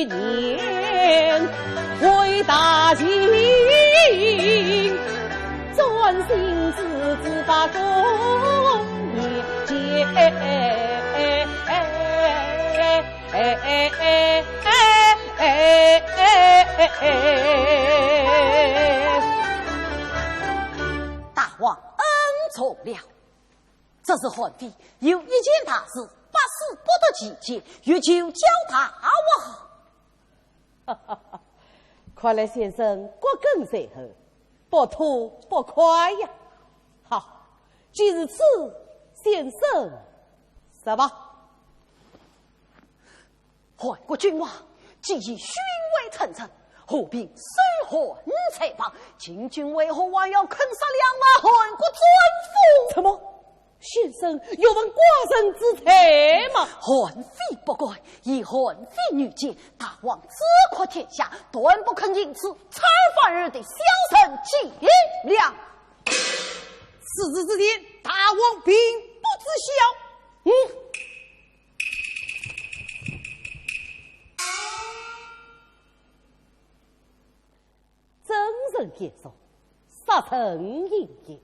年，为大秦专心致把公业接。大王恩宠了，这是汉妃有一件大事，百思不得其解，欲求教大王。看来先生骨根深厚，不吐不快呀。好，既如此，先生说吧。汉国君王既已勋位称臣，何必虽汉才邦？秦军为何还要坑杀2万汉国尊父？什么？先生有问寡人之才吗？汉妃不该，以汉妃女奸，大王自扩天下，断不肯因此采反日的小臣计量。此事之天，大王并不知晓。真人言说，杀臣应也。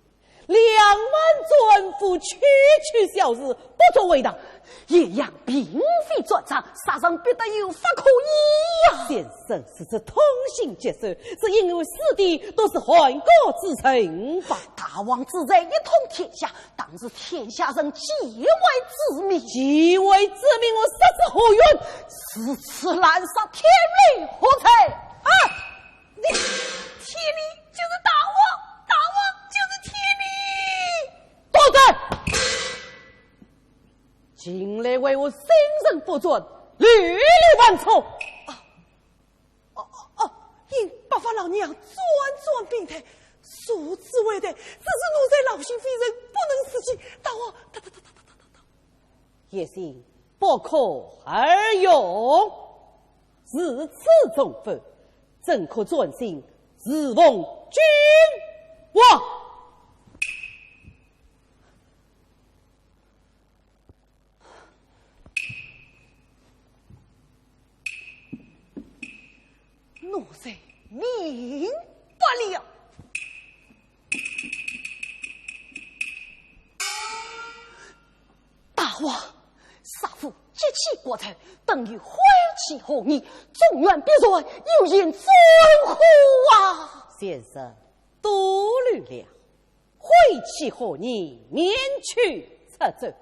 2万尊父区区小事，不足为当。叶阳并非专长，杀人必得有法可依呀。先生是指通行接受，是因为四弟都是汉国之臣吧？大王自在一统天下，当日天下人既为之命，既为之命，我杀之何怨？此次滥杀天理何才？你天理就是大王，大王就是天理。多嘴！近来为我生人不准，屡屡犯错。因白发老娘专病态，数次未得，只是奴才劳心费神，不能死气。大王，也行，不可而用。如此重分，怎可专心侍奉君王？奴才明白了。大王，杀父激起国仇，等于挥起红衣，中原必然有人尊呼啊！先生多虑了，挥起和你免去出走，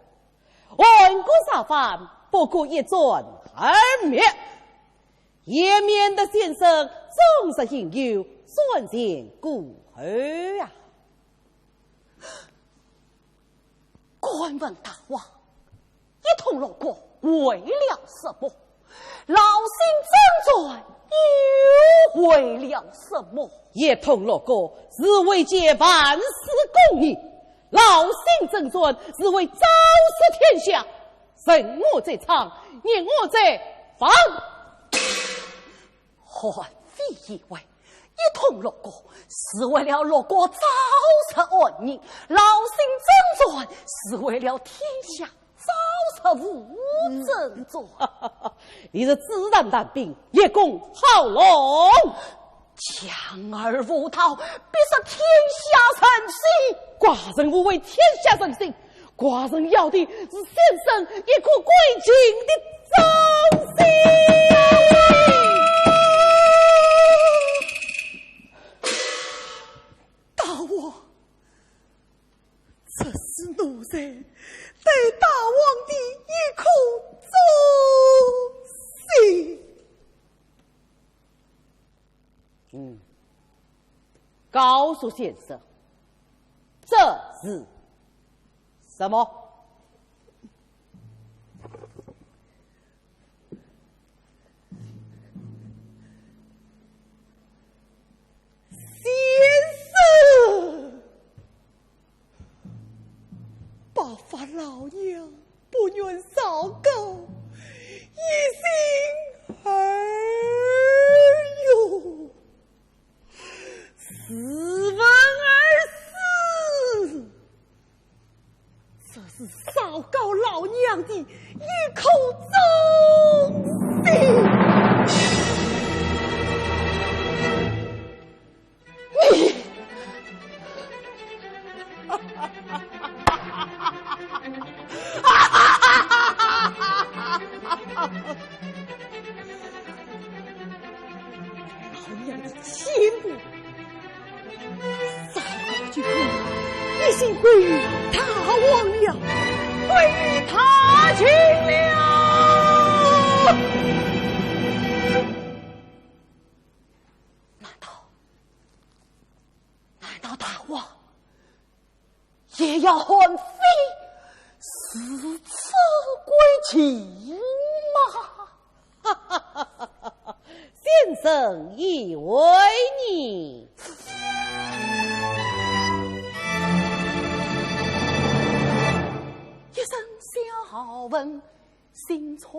万国杀犯不过一转而灭，也免得先生总是引诱钻前顾后啊！官问大王，一同落国为了什么？老身正在又为了什么？一同落国是为借万世公义，老身正尊是为昭示天下。人我在场，言我在防。汉非以为一同落国是为了落国昭示安宁，老身正尊是为了天下昭示无正尊。你是自然胆兵，叶公好龙，强而无道，必是天下神心。寡人无为天下神心，寡人要的是先生一颗归尽的忠心。大王，这是奴才对大王的一颗忠心。告诉先生，这是什么？先生，白发老娘不愿少狗，一心而用，斯文而死，这是少告老娘的一口忠心。老娘的亲母，糟糕之后，一心归于他亡了，归于他去了。难道大王也要汉妃死此归期吗？先生以为你一声笑问心穿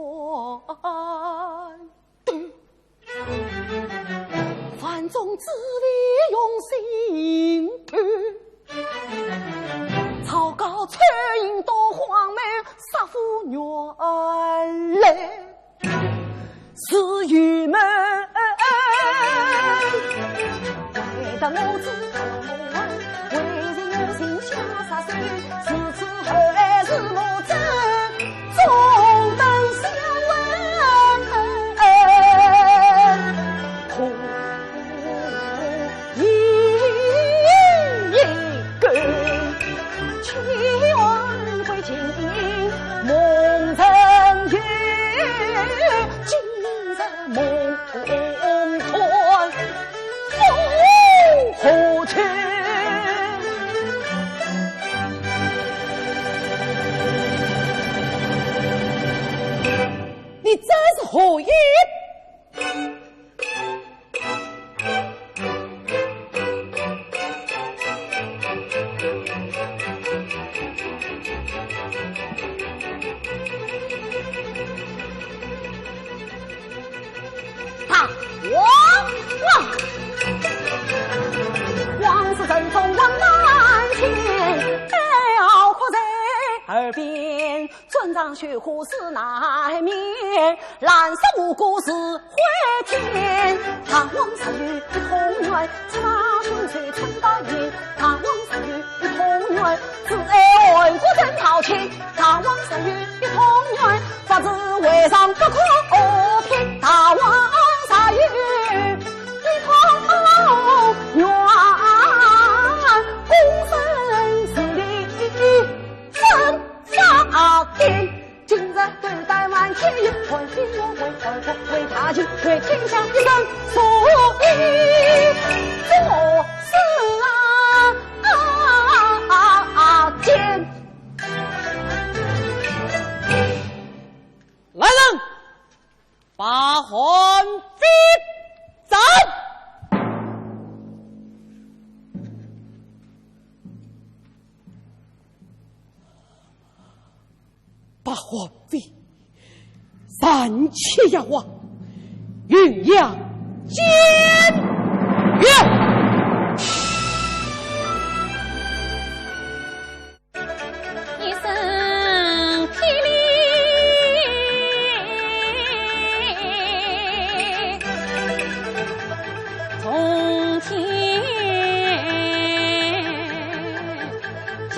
断，凡中之理用心判，草稿却引多荒谬，杀父原来是愚昧，为得我知道为人有心下杀手，是此后来是我真中等相问，一个千万归情梦成月，今日梦团何去？你这是何意？耳边，尊长雪虎是难免，蓝色无辜是回天。唐王十月同元，插胸吹春高烟。唐王十月同元，只爱爱国真豪情。唐王十月同元，法治为上不可偏。唐王十月同元，公孙是你分法天。今日对待满天云，为天我为二国为大秦，为天下一生所以做事奸。来人，把韩非斩！把皇妃三气呀王，云阳监狱。一声霹雳，从天降。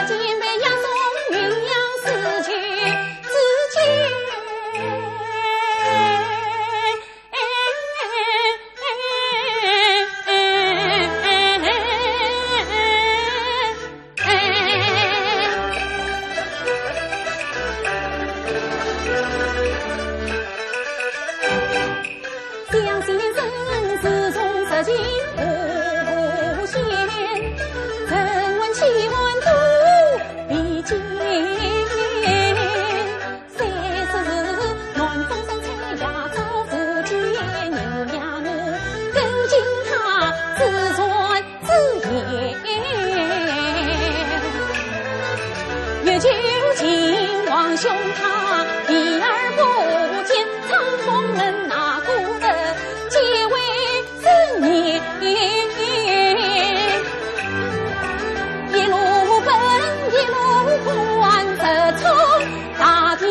金杯押送云阳四去之间，相信生死中色金无限，曾闻奇闻多。三十暖风山采呀早福见牛呀奴，跟进他自传自言，越究竟王兄他避而不见，苍风门那股的结为思念，一路奔一路还着冲大天。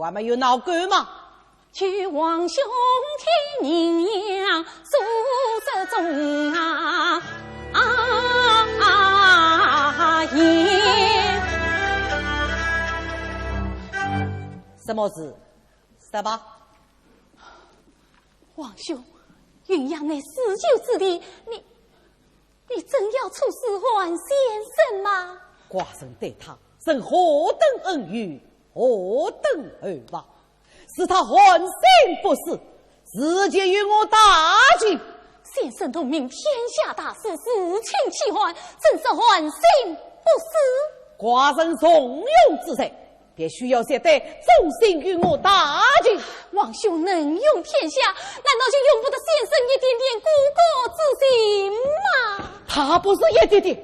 还没有闹鬼吗？去王兄听阴阳宿舍中言。什么事？什么？王兄，云阳那死囚之地，你真要出使还先生吗？寡人对他生何等恩怨，何等恩望，使他还心不死，直接与我打击。先生同命天下大事，事情齐还，真是还心不死。寡人从容之人，必须要写得忠心与我打击。王兄能用天下，难道就用不得先生一点点骨骼之心吗？他不是一点点，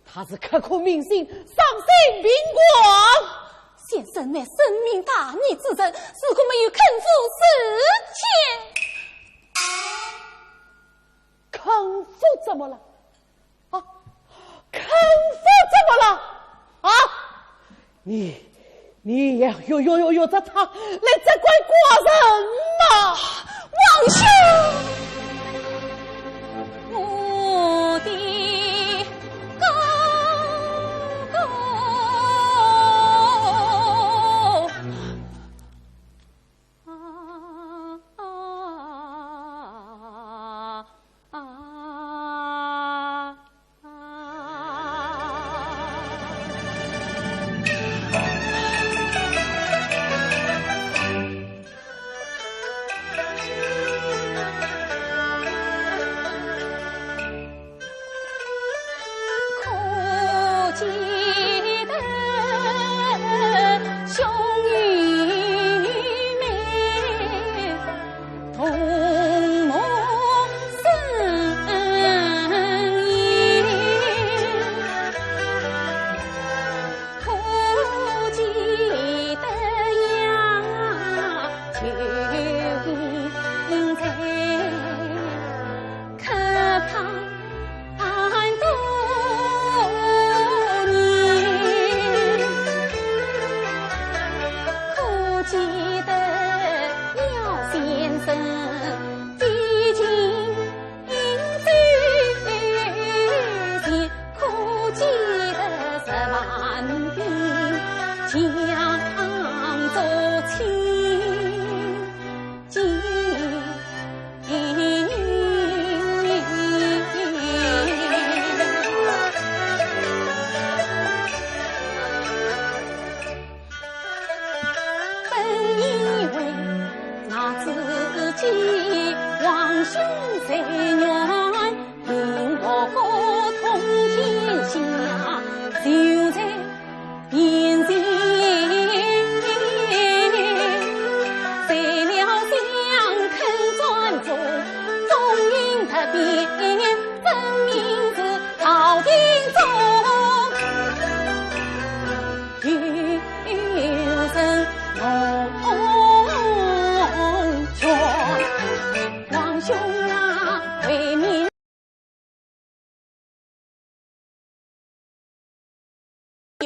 他是刻骨铭心，丧心病狂。先生乃深明大义之人，似乎没有肯负事情。肯负怎么了？肯负怎么了？啊！你你要有这他来责怪寡人呐！王兄，我的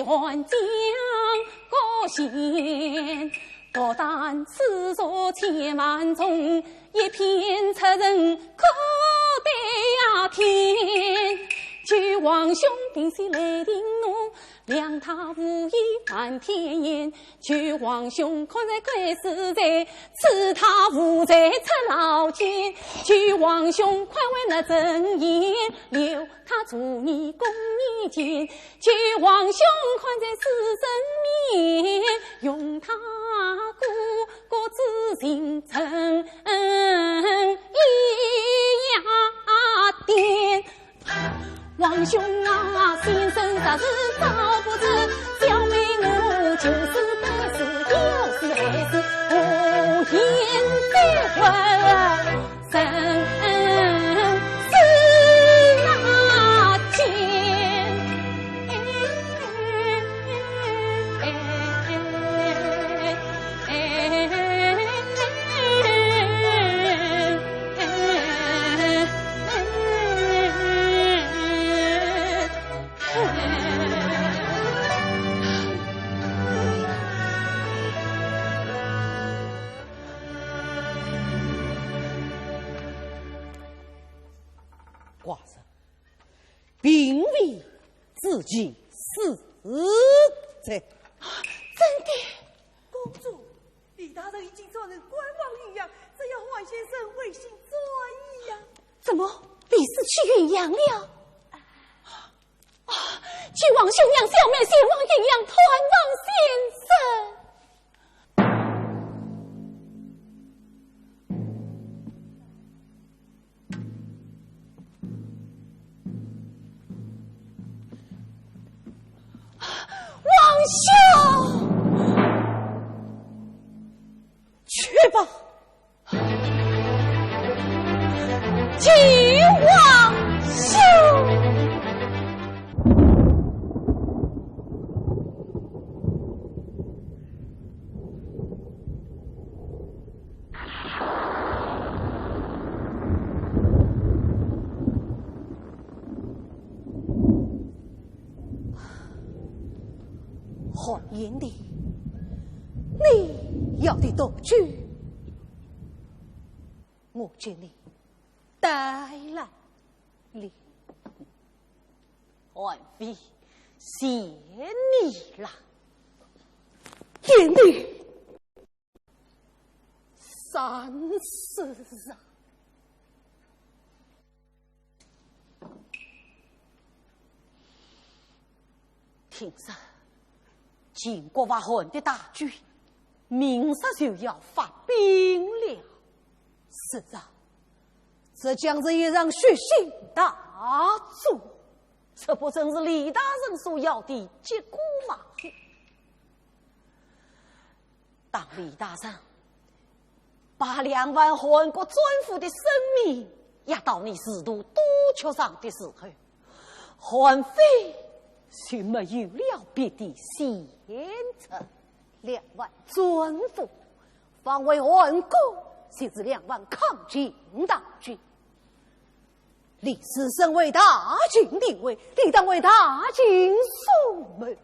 还将高贤，不但此所千万中，一片出人可对呀天。求王兄平息雷霆怒，谅他无意犯天言。求王兄看在贵死罪，赐他无罪出牢监。求王兄快为那真言，留他做你公义间。求王兄看在死神面，用他孤自行成一呀点。王兄啊，先生啥事早不知，小妹我就是该死，要死还是无言再问生死那间。寡人并未自己死者。真的，公主，李大人已经做人官王一样，只要王先生为心作意呀。怎么李氏去远洋了？去王兄让小妹先往远洋团王先生。王兄，去吧，去王兄。好言的，要的道具，我将你带来了。汉妃，谢你了。眼里三思啊！听说晋国发汉的大军，明日就要发兵了。是啊，这将是一场血腥大作。这不正是李大人所要的结果吗？当李大人把2万韩国专夫的生命压到你仕途多蹻上的时候，韩非就没有了别的选择。2万专夫防卫韩国，就是2万抗秦大军。李师身为大秦定位，理当为大秦守门。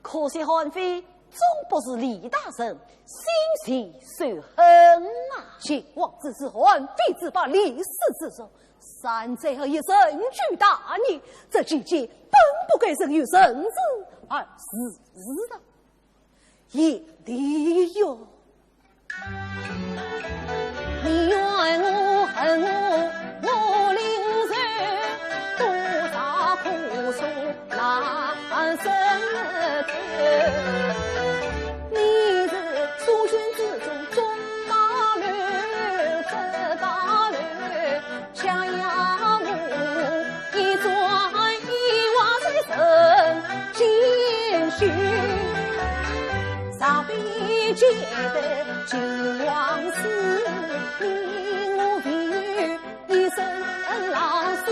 可惜韩非终不是李大人心系所恨啊！秦王之子韩非自把李氏之手，山贼和一身居大逆，这季节本不该生于生子，而是的也得有。你怨我恨我领受多少苦楚难伸头。你是苏群之中中大乱，这大乱强压我一转一往在身艰辛，上边觉得旧往事令我疲于一生浪死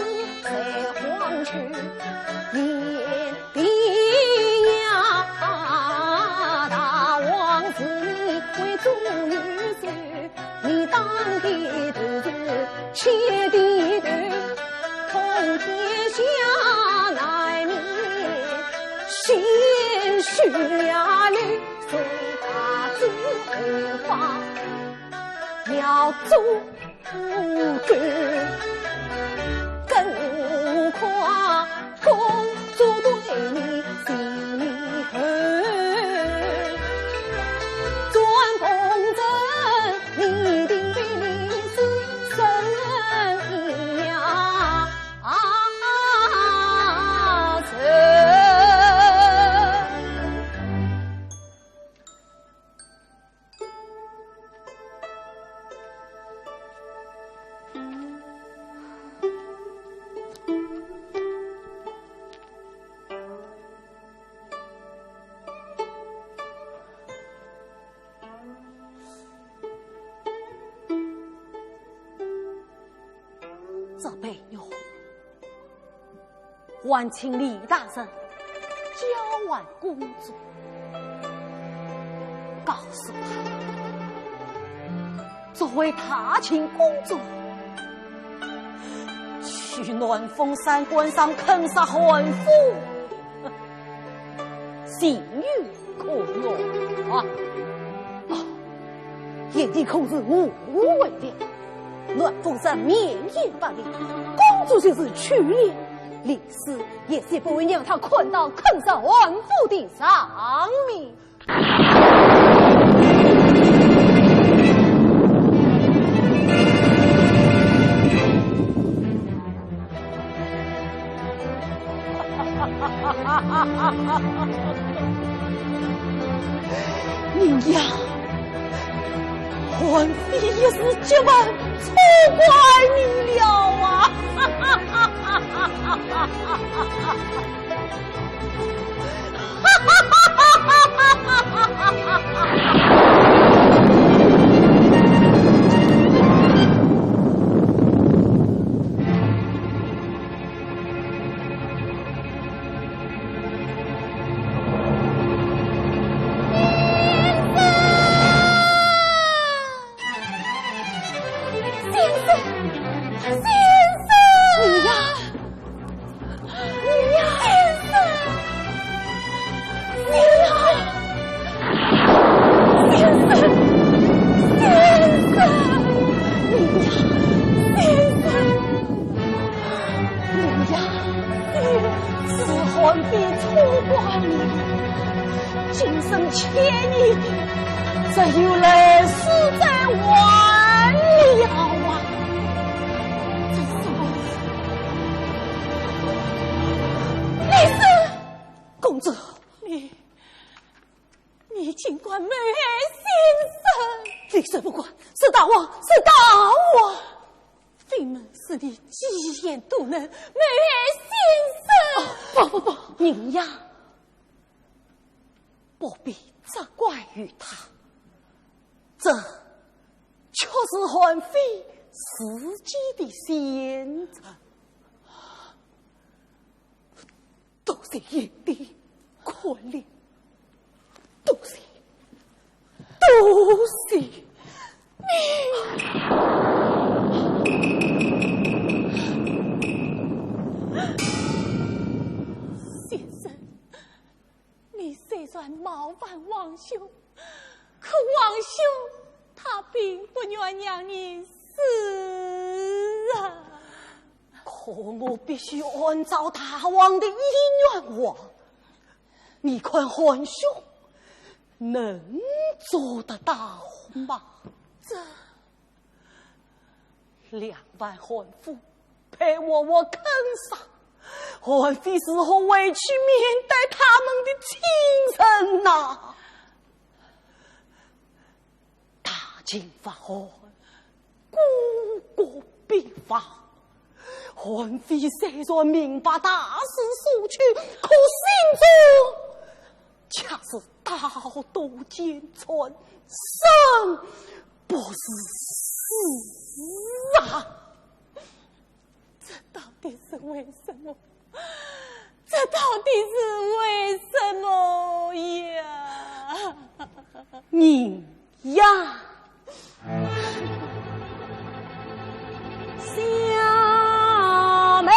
在黄泉，年底呀大王子你为忠于谁？你当的都是切地头，通天下难免鲜血流，随他之后方要做不知，更何况公主对你心里恨，专奉着你的名字生一呀这辈哟，还请李大人交换公主，告诉他，作为大秦公主，去暖风山关上坑杀韩夫，心欲可用啊！眼帝控制无为了，暖风山绵延万里，公主就是去了，李氏也是不会让他困到坑上韩夫的上面。宁呀，韩非也是这般错怪你了啊！死在万里啊！真是如此。李氏，公子，你尽管美先生，李氏不管，是大王，是大王。非门是你鸡眼都能，美先生。不，您呀，不必责怪于他，这却是韩非自己的先臣，都是眼的可怜，都是你。先生，你虽然冒犯王兄，可王兄他并不愿让你死啊！可我必须按照大王的意愿话，你看韩兄能做得到吗？这2万韩夫陪我坑上，韩非是何委屈面对他们的亲人呐？大清法韩，故国必法。韩非虽然明白大势所趋，可心中恰是大度兼存，生不是死啊！这到底是为什么？这到底是为什么呀？你呀，小妹。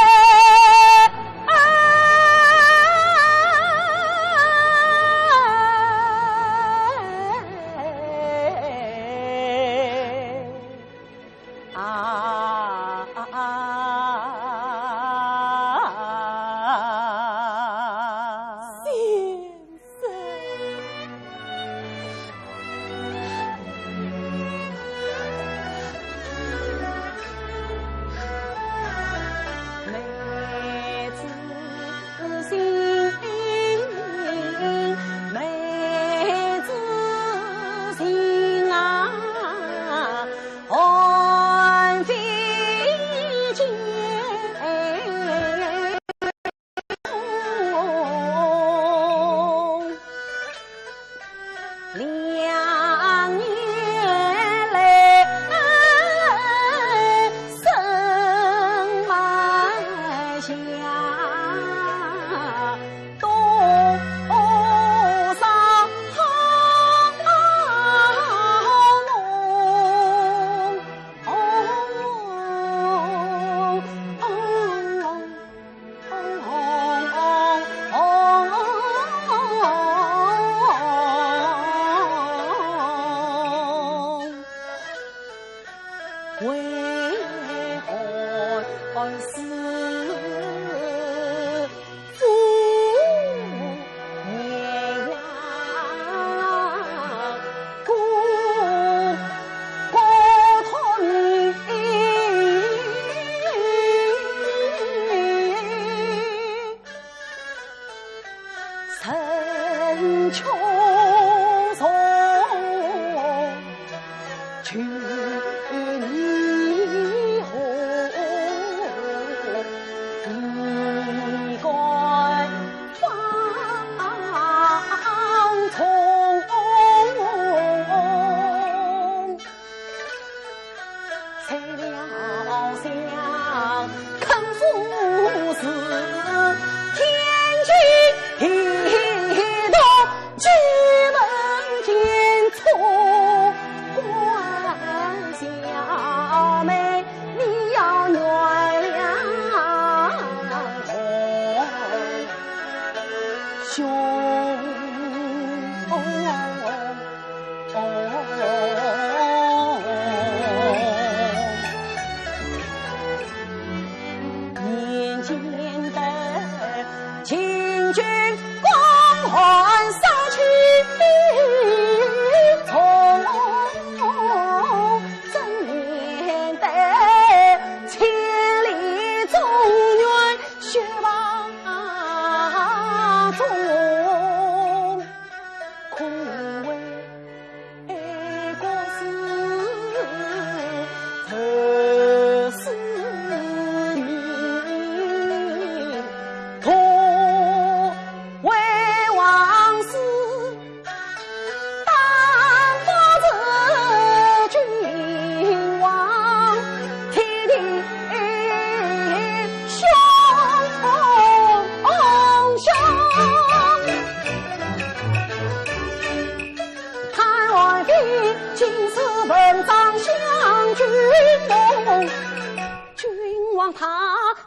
君王他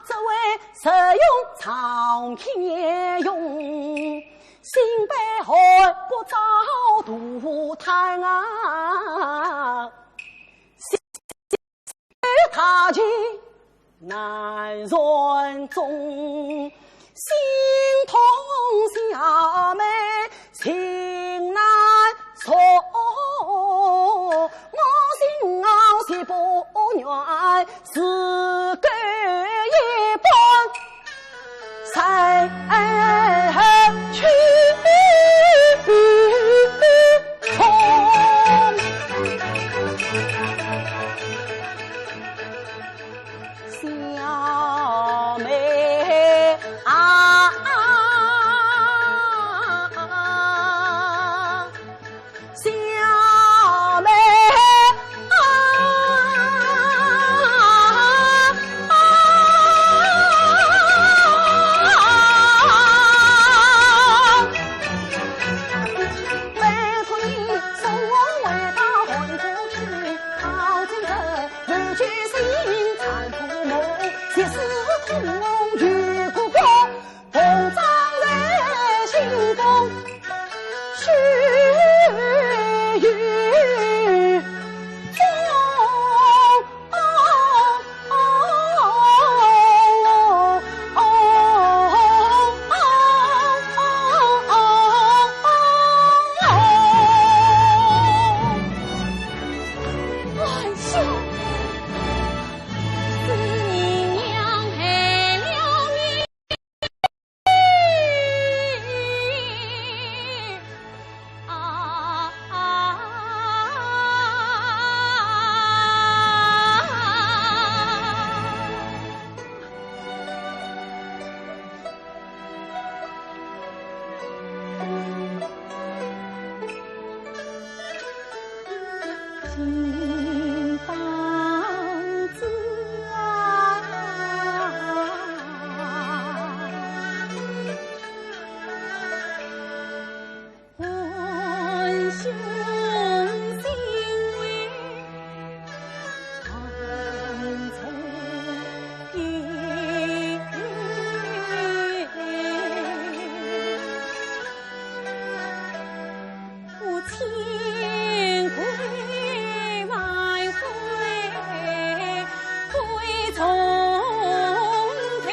只为实用长天用，心悲寒不遭毒贪啊，他去难人中，心痛小妹情难受，我心傲气不愿自甘一半，才去从。小妹啊，小妹啊，拜托你送我回到汉中去，靠近这日居心残土梦。即使空遇故国，红掌在心中，须臾中。玩笑。是你娘害了你啊！金房子啊，问兄心为寒从一我千归万回，归从天。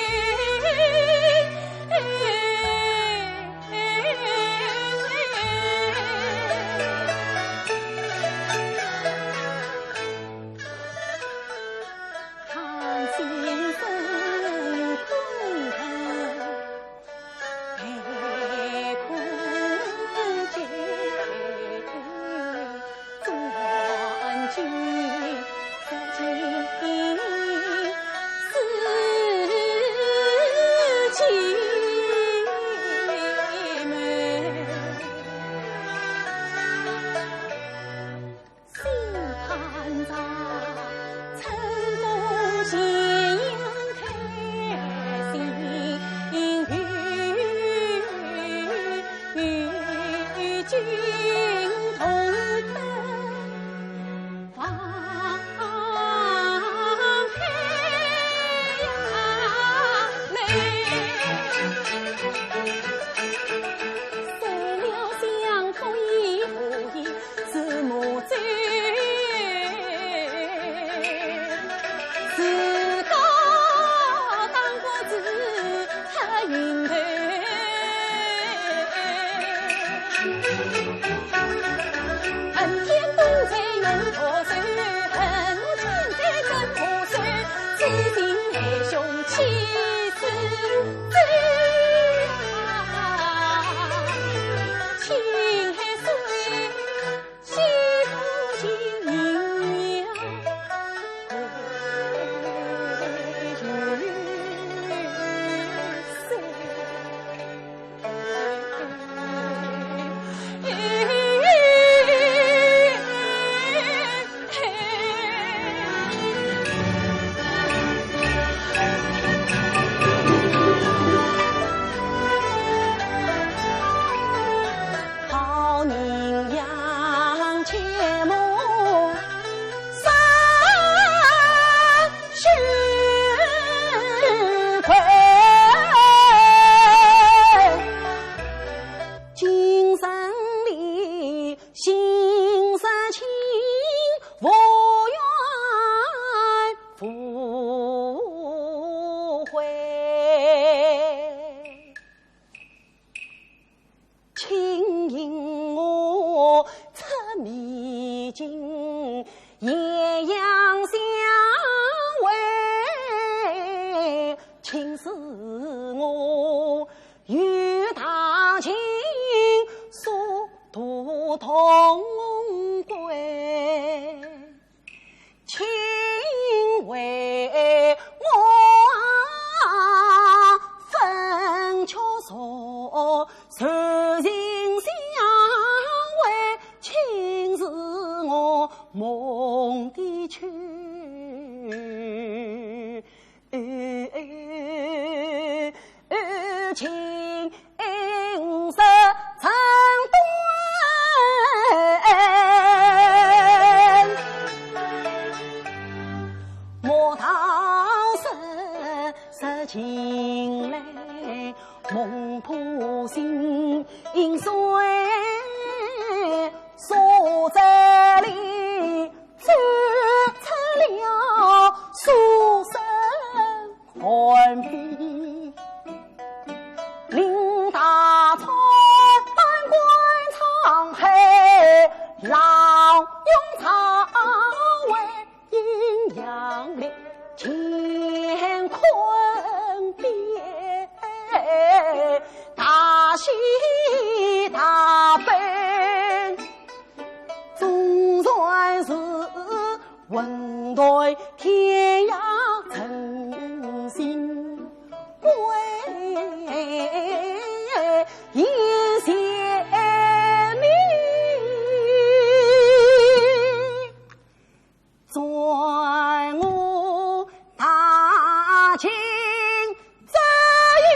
看先生空头，悲空绝，转君不尽思情美。心盼着春风咸阳开心与君同登芳今夜阳相会，请使我与堂亲速途同归，请为我分秋所受尽相会，请使我梦的去。情色成端，莫道失情来，梦破心碎，所在里走出了书生寒冰。林大川半关长黑，老用草为阴阳里乾坤变，大喜大悲，总算是问对天涯诚心归。一谢你，转我大情这一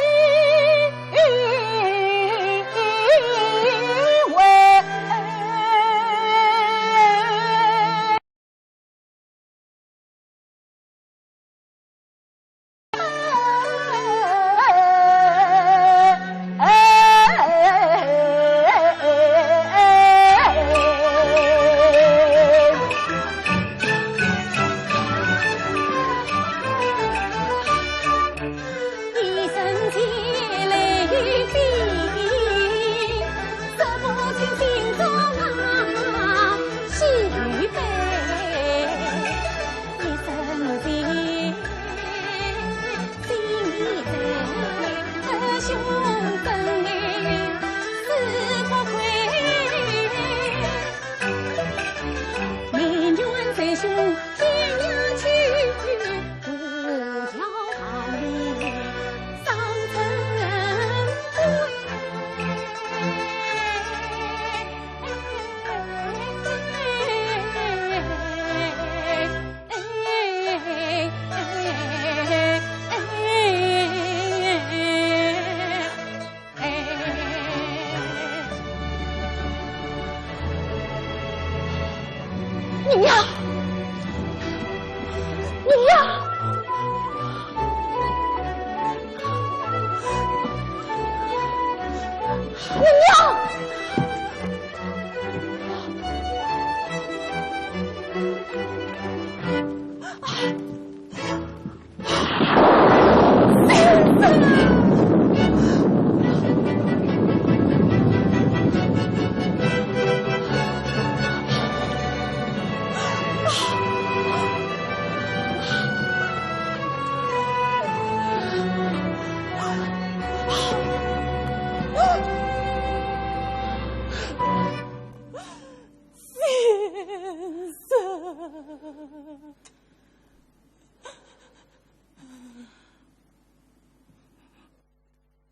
回。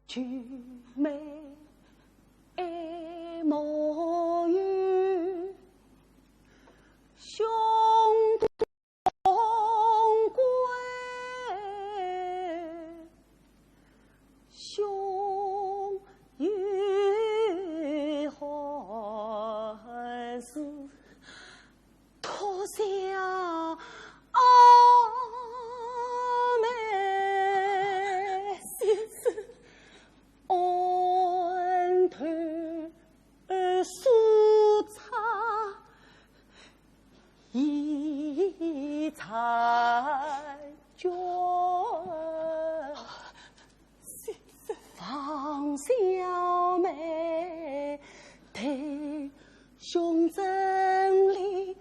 举眉莫语，兄同归，兄与何事托下才觉方小妹弟兄真理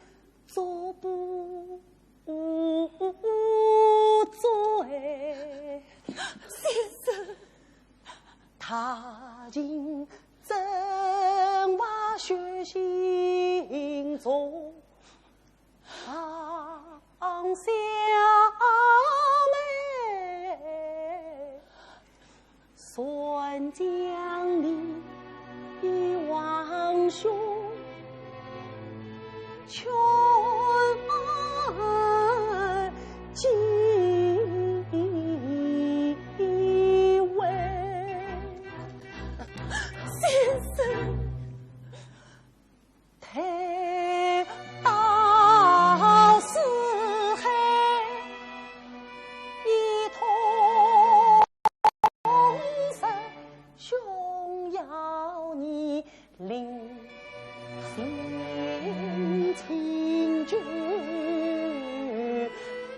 君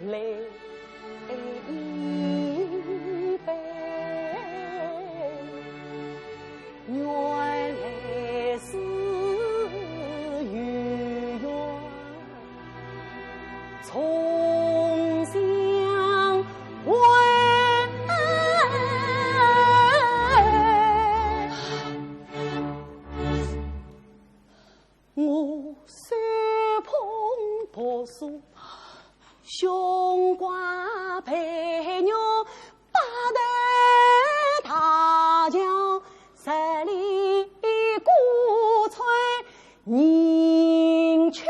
来一杯，原来是有缘，从相会。我手捧婆娑，胸挂陪娘，八斗大轿，十里鼓吹，迎娶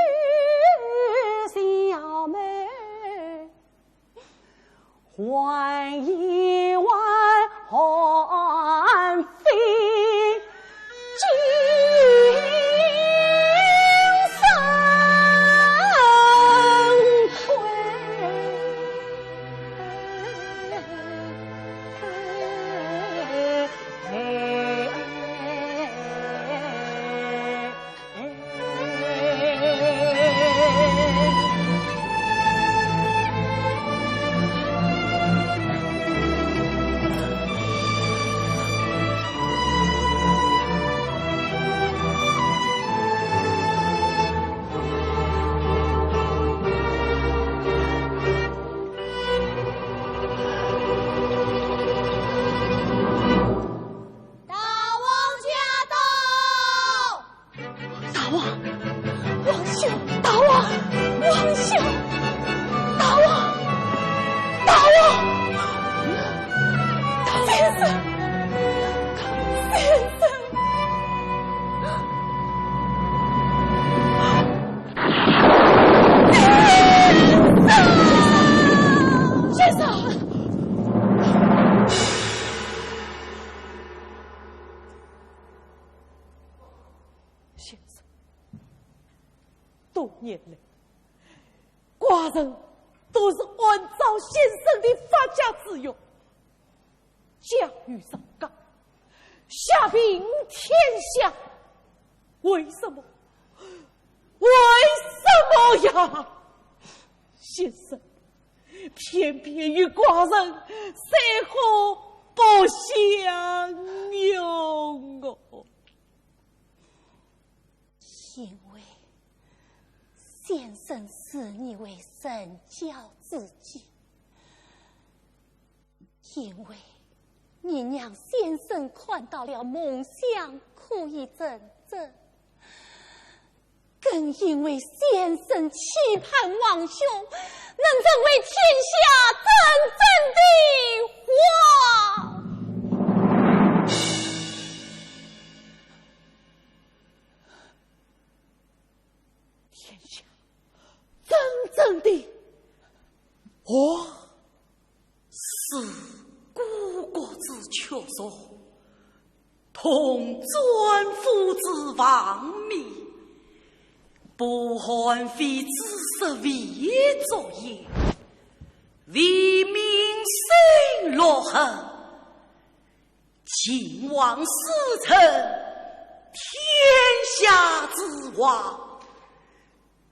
小妹，还一碗寒飞。多年来，寡人都是按照先生的发家之约，驾驭上岗，下平天下。为什么？为什么呀？先生，偏偏与寡人谁和不相拥哦？因为先生视你为身教之己，因为你让先生看到了梦想可以成真，更因为先生期盼王兄能成为天下真正的皇。天下真正的我是故国之确说，同尊父之王命，不寒非之实为作业，为民生乐恨，秦王使臣，天下之王，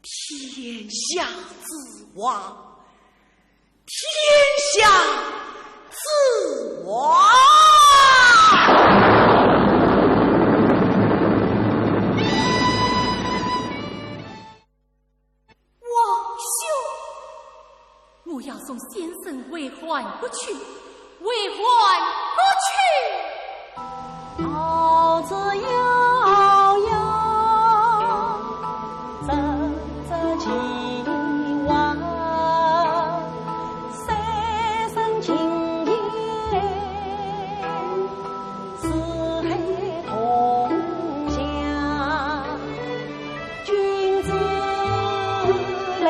天下之王，天下之王。我要送先生为还不去，为还不去。桃子摇摇，折起望，三生情缘，四海同享，君子来。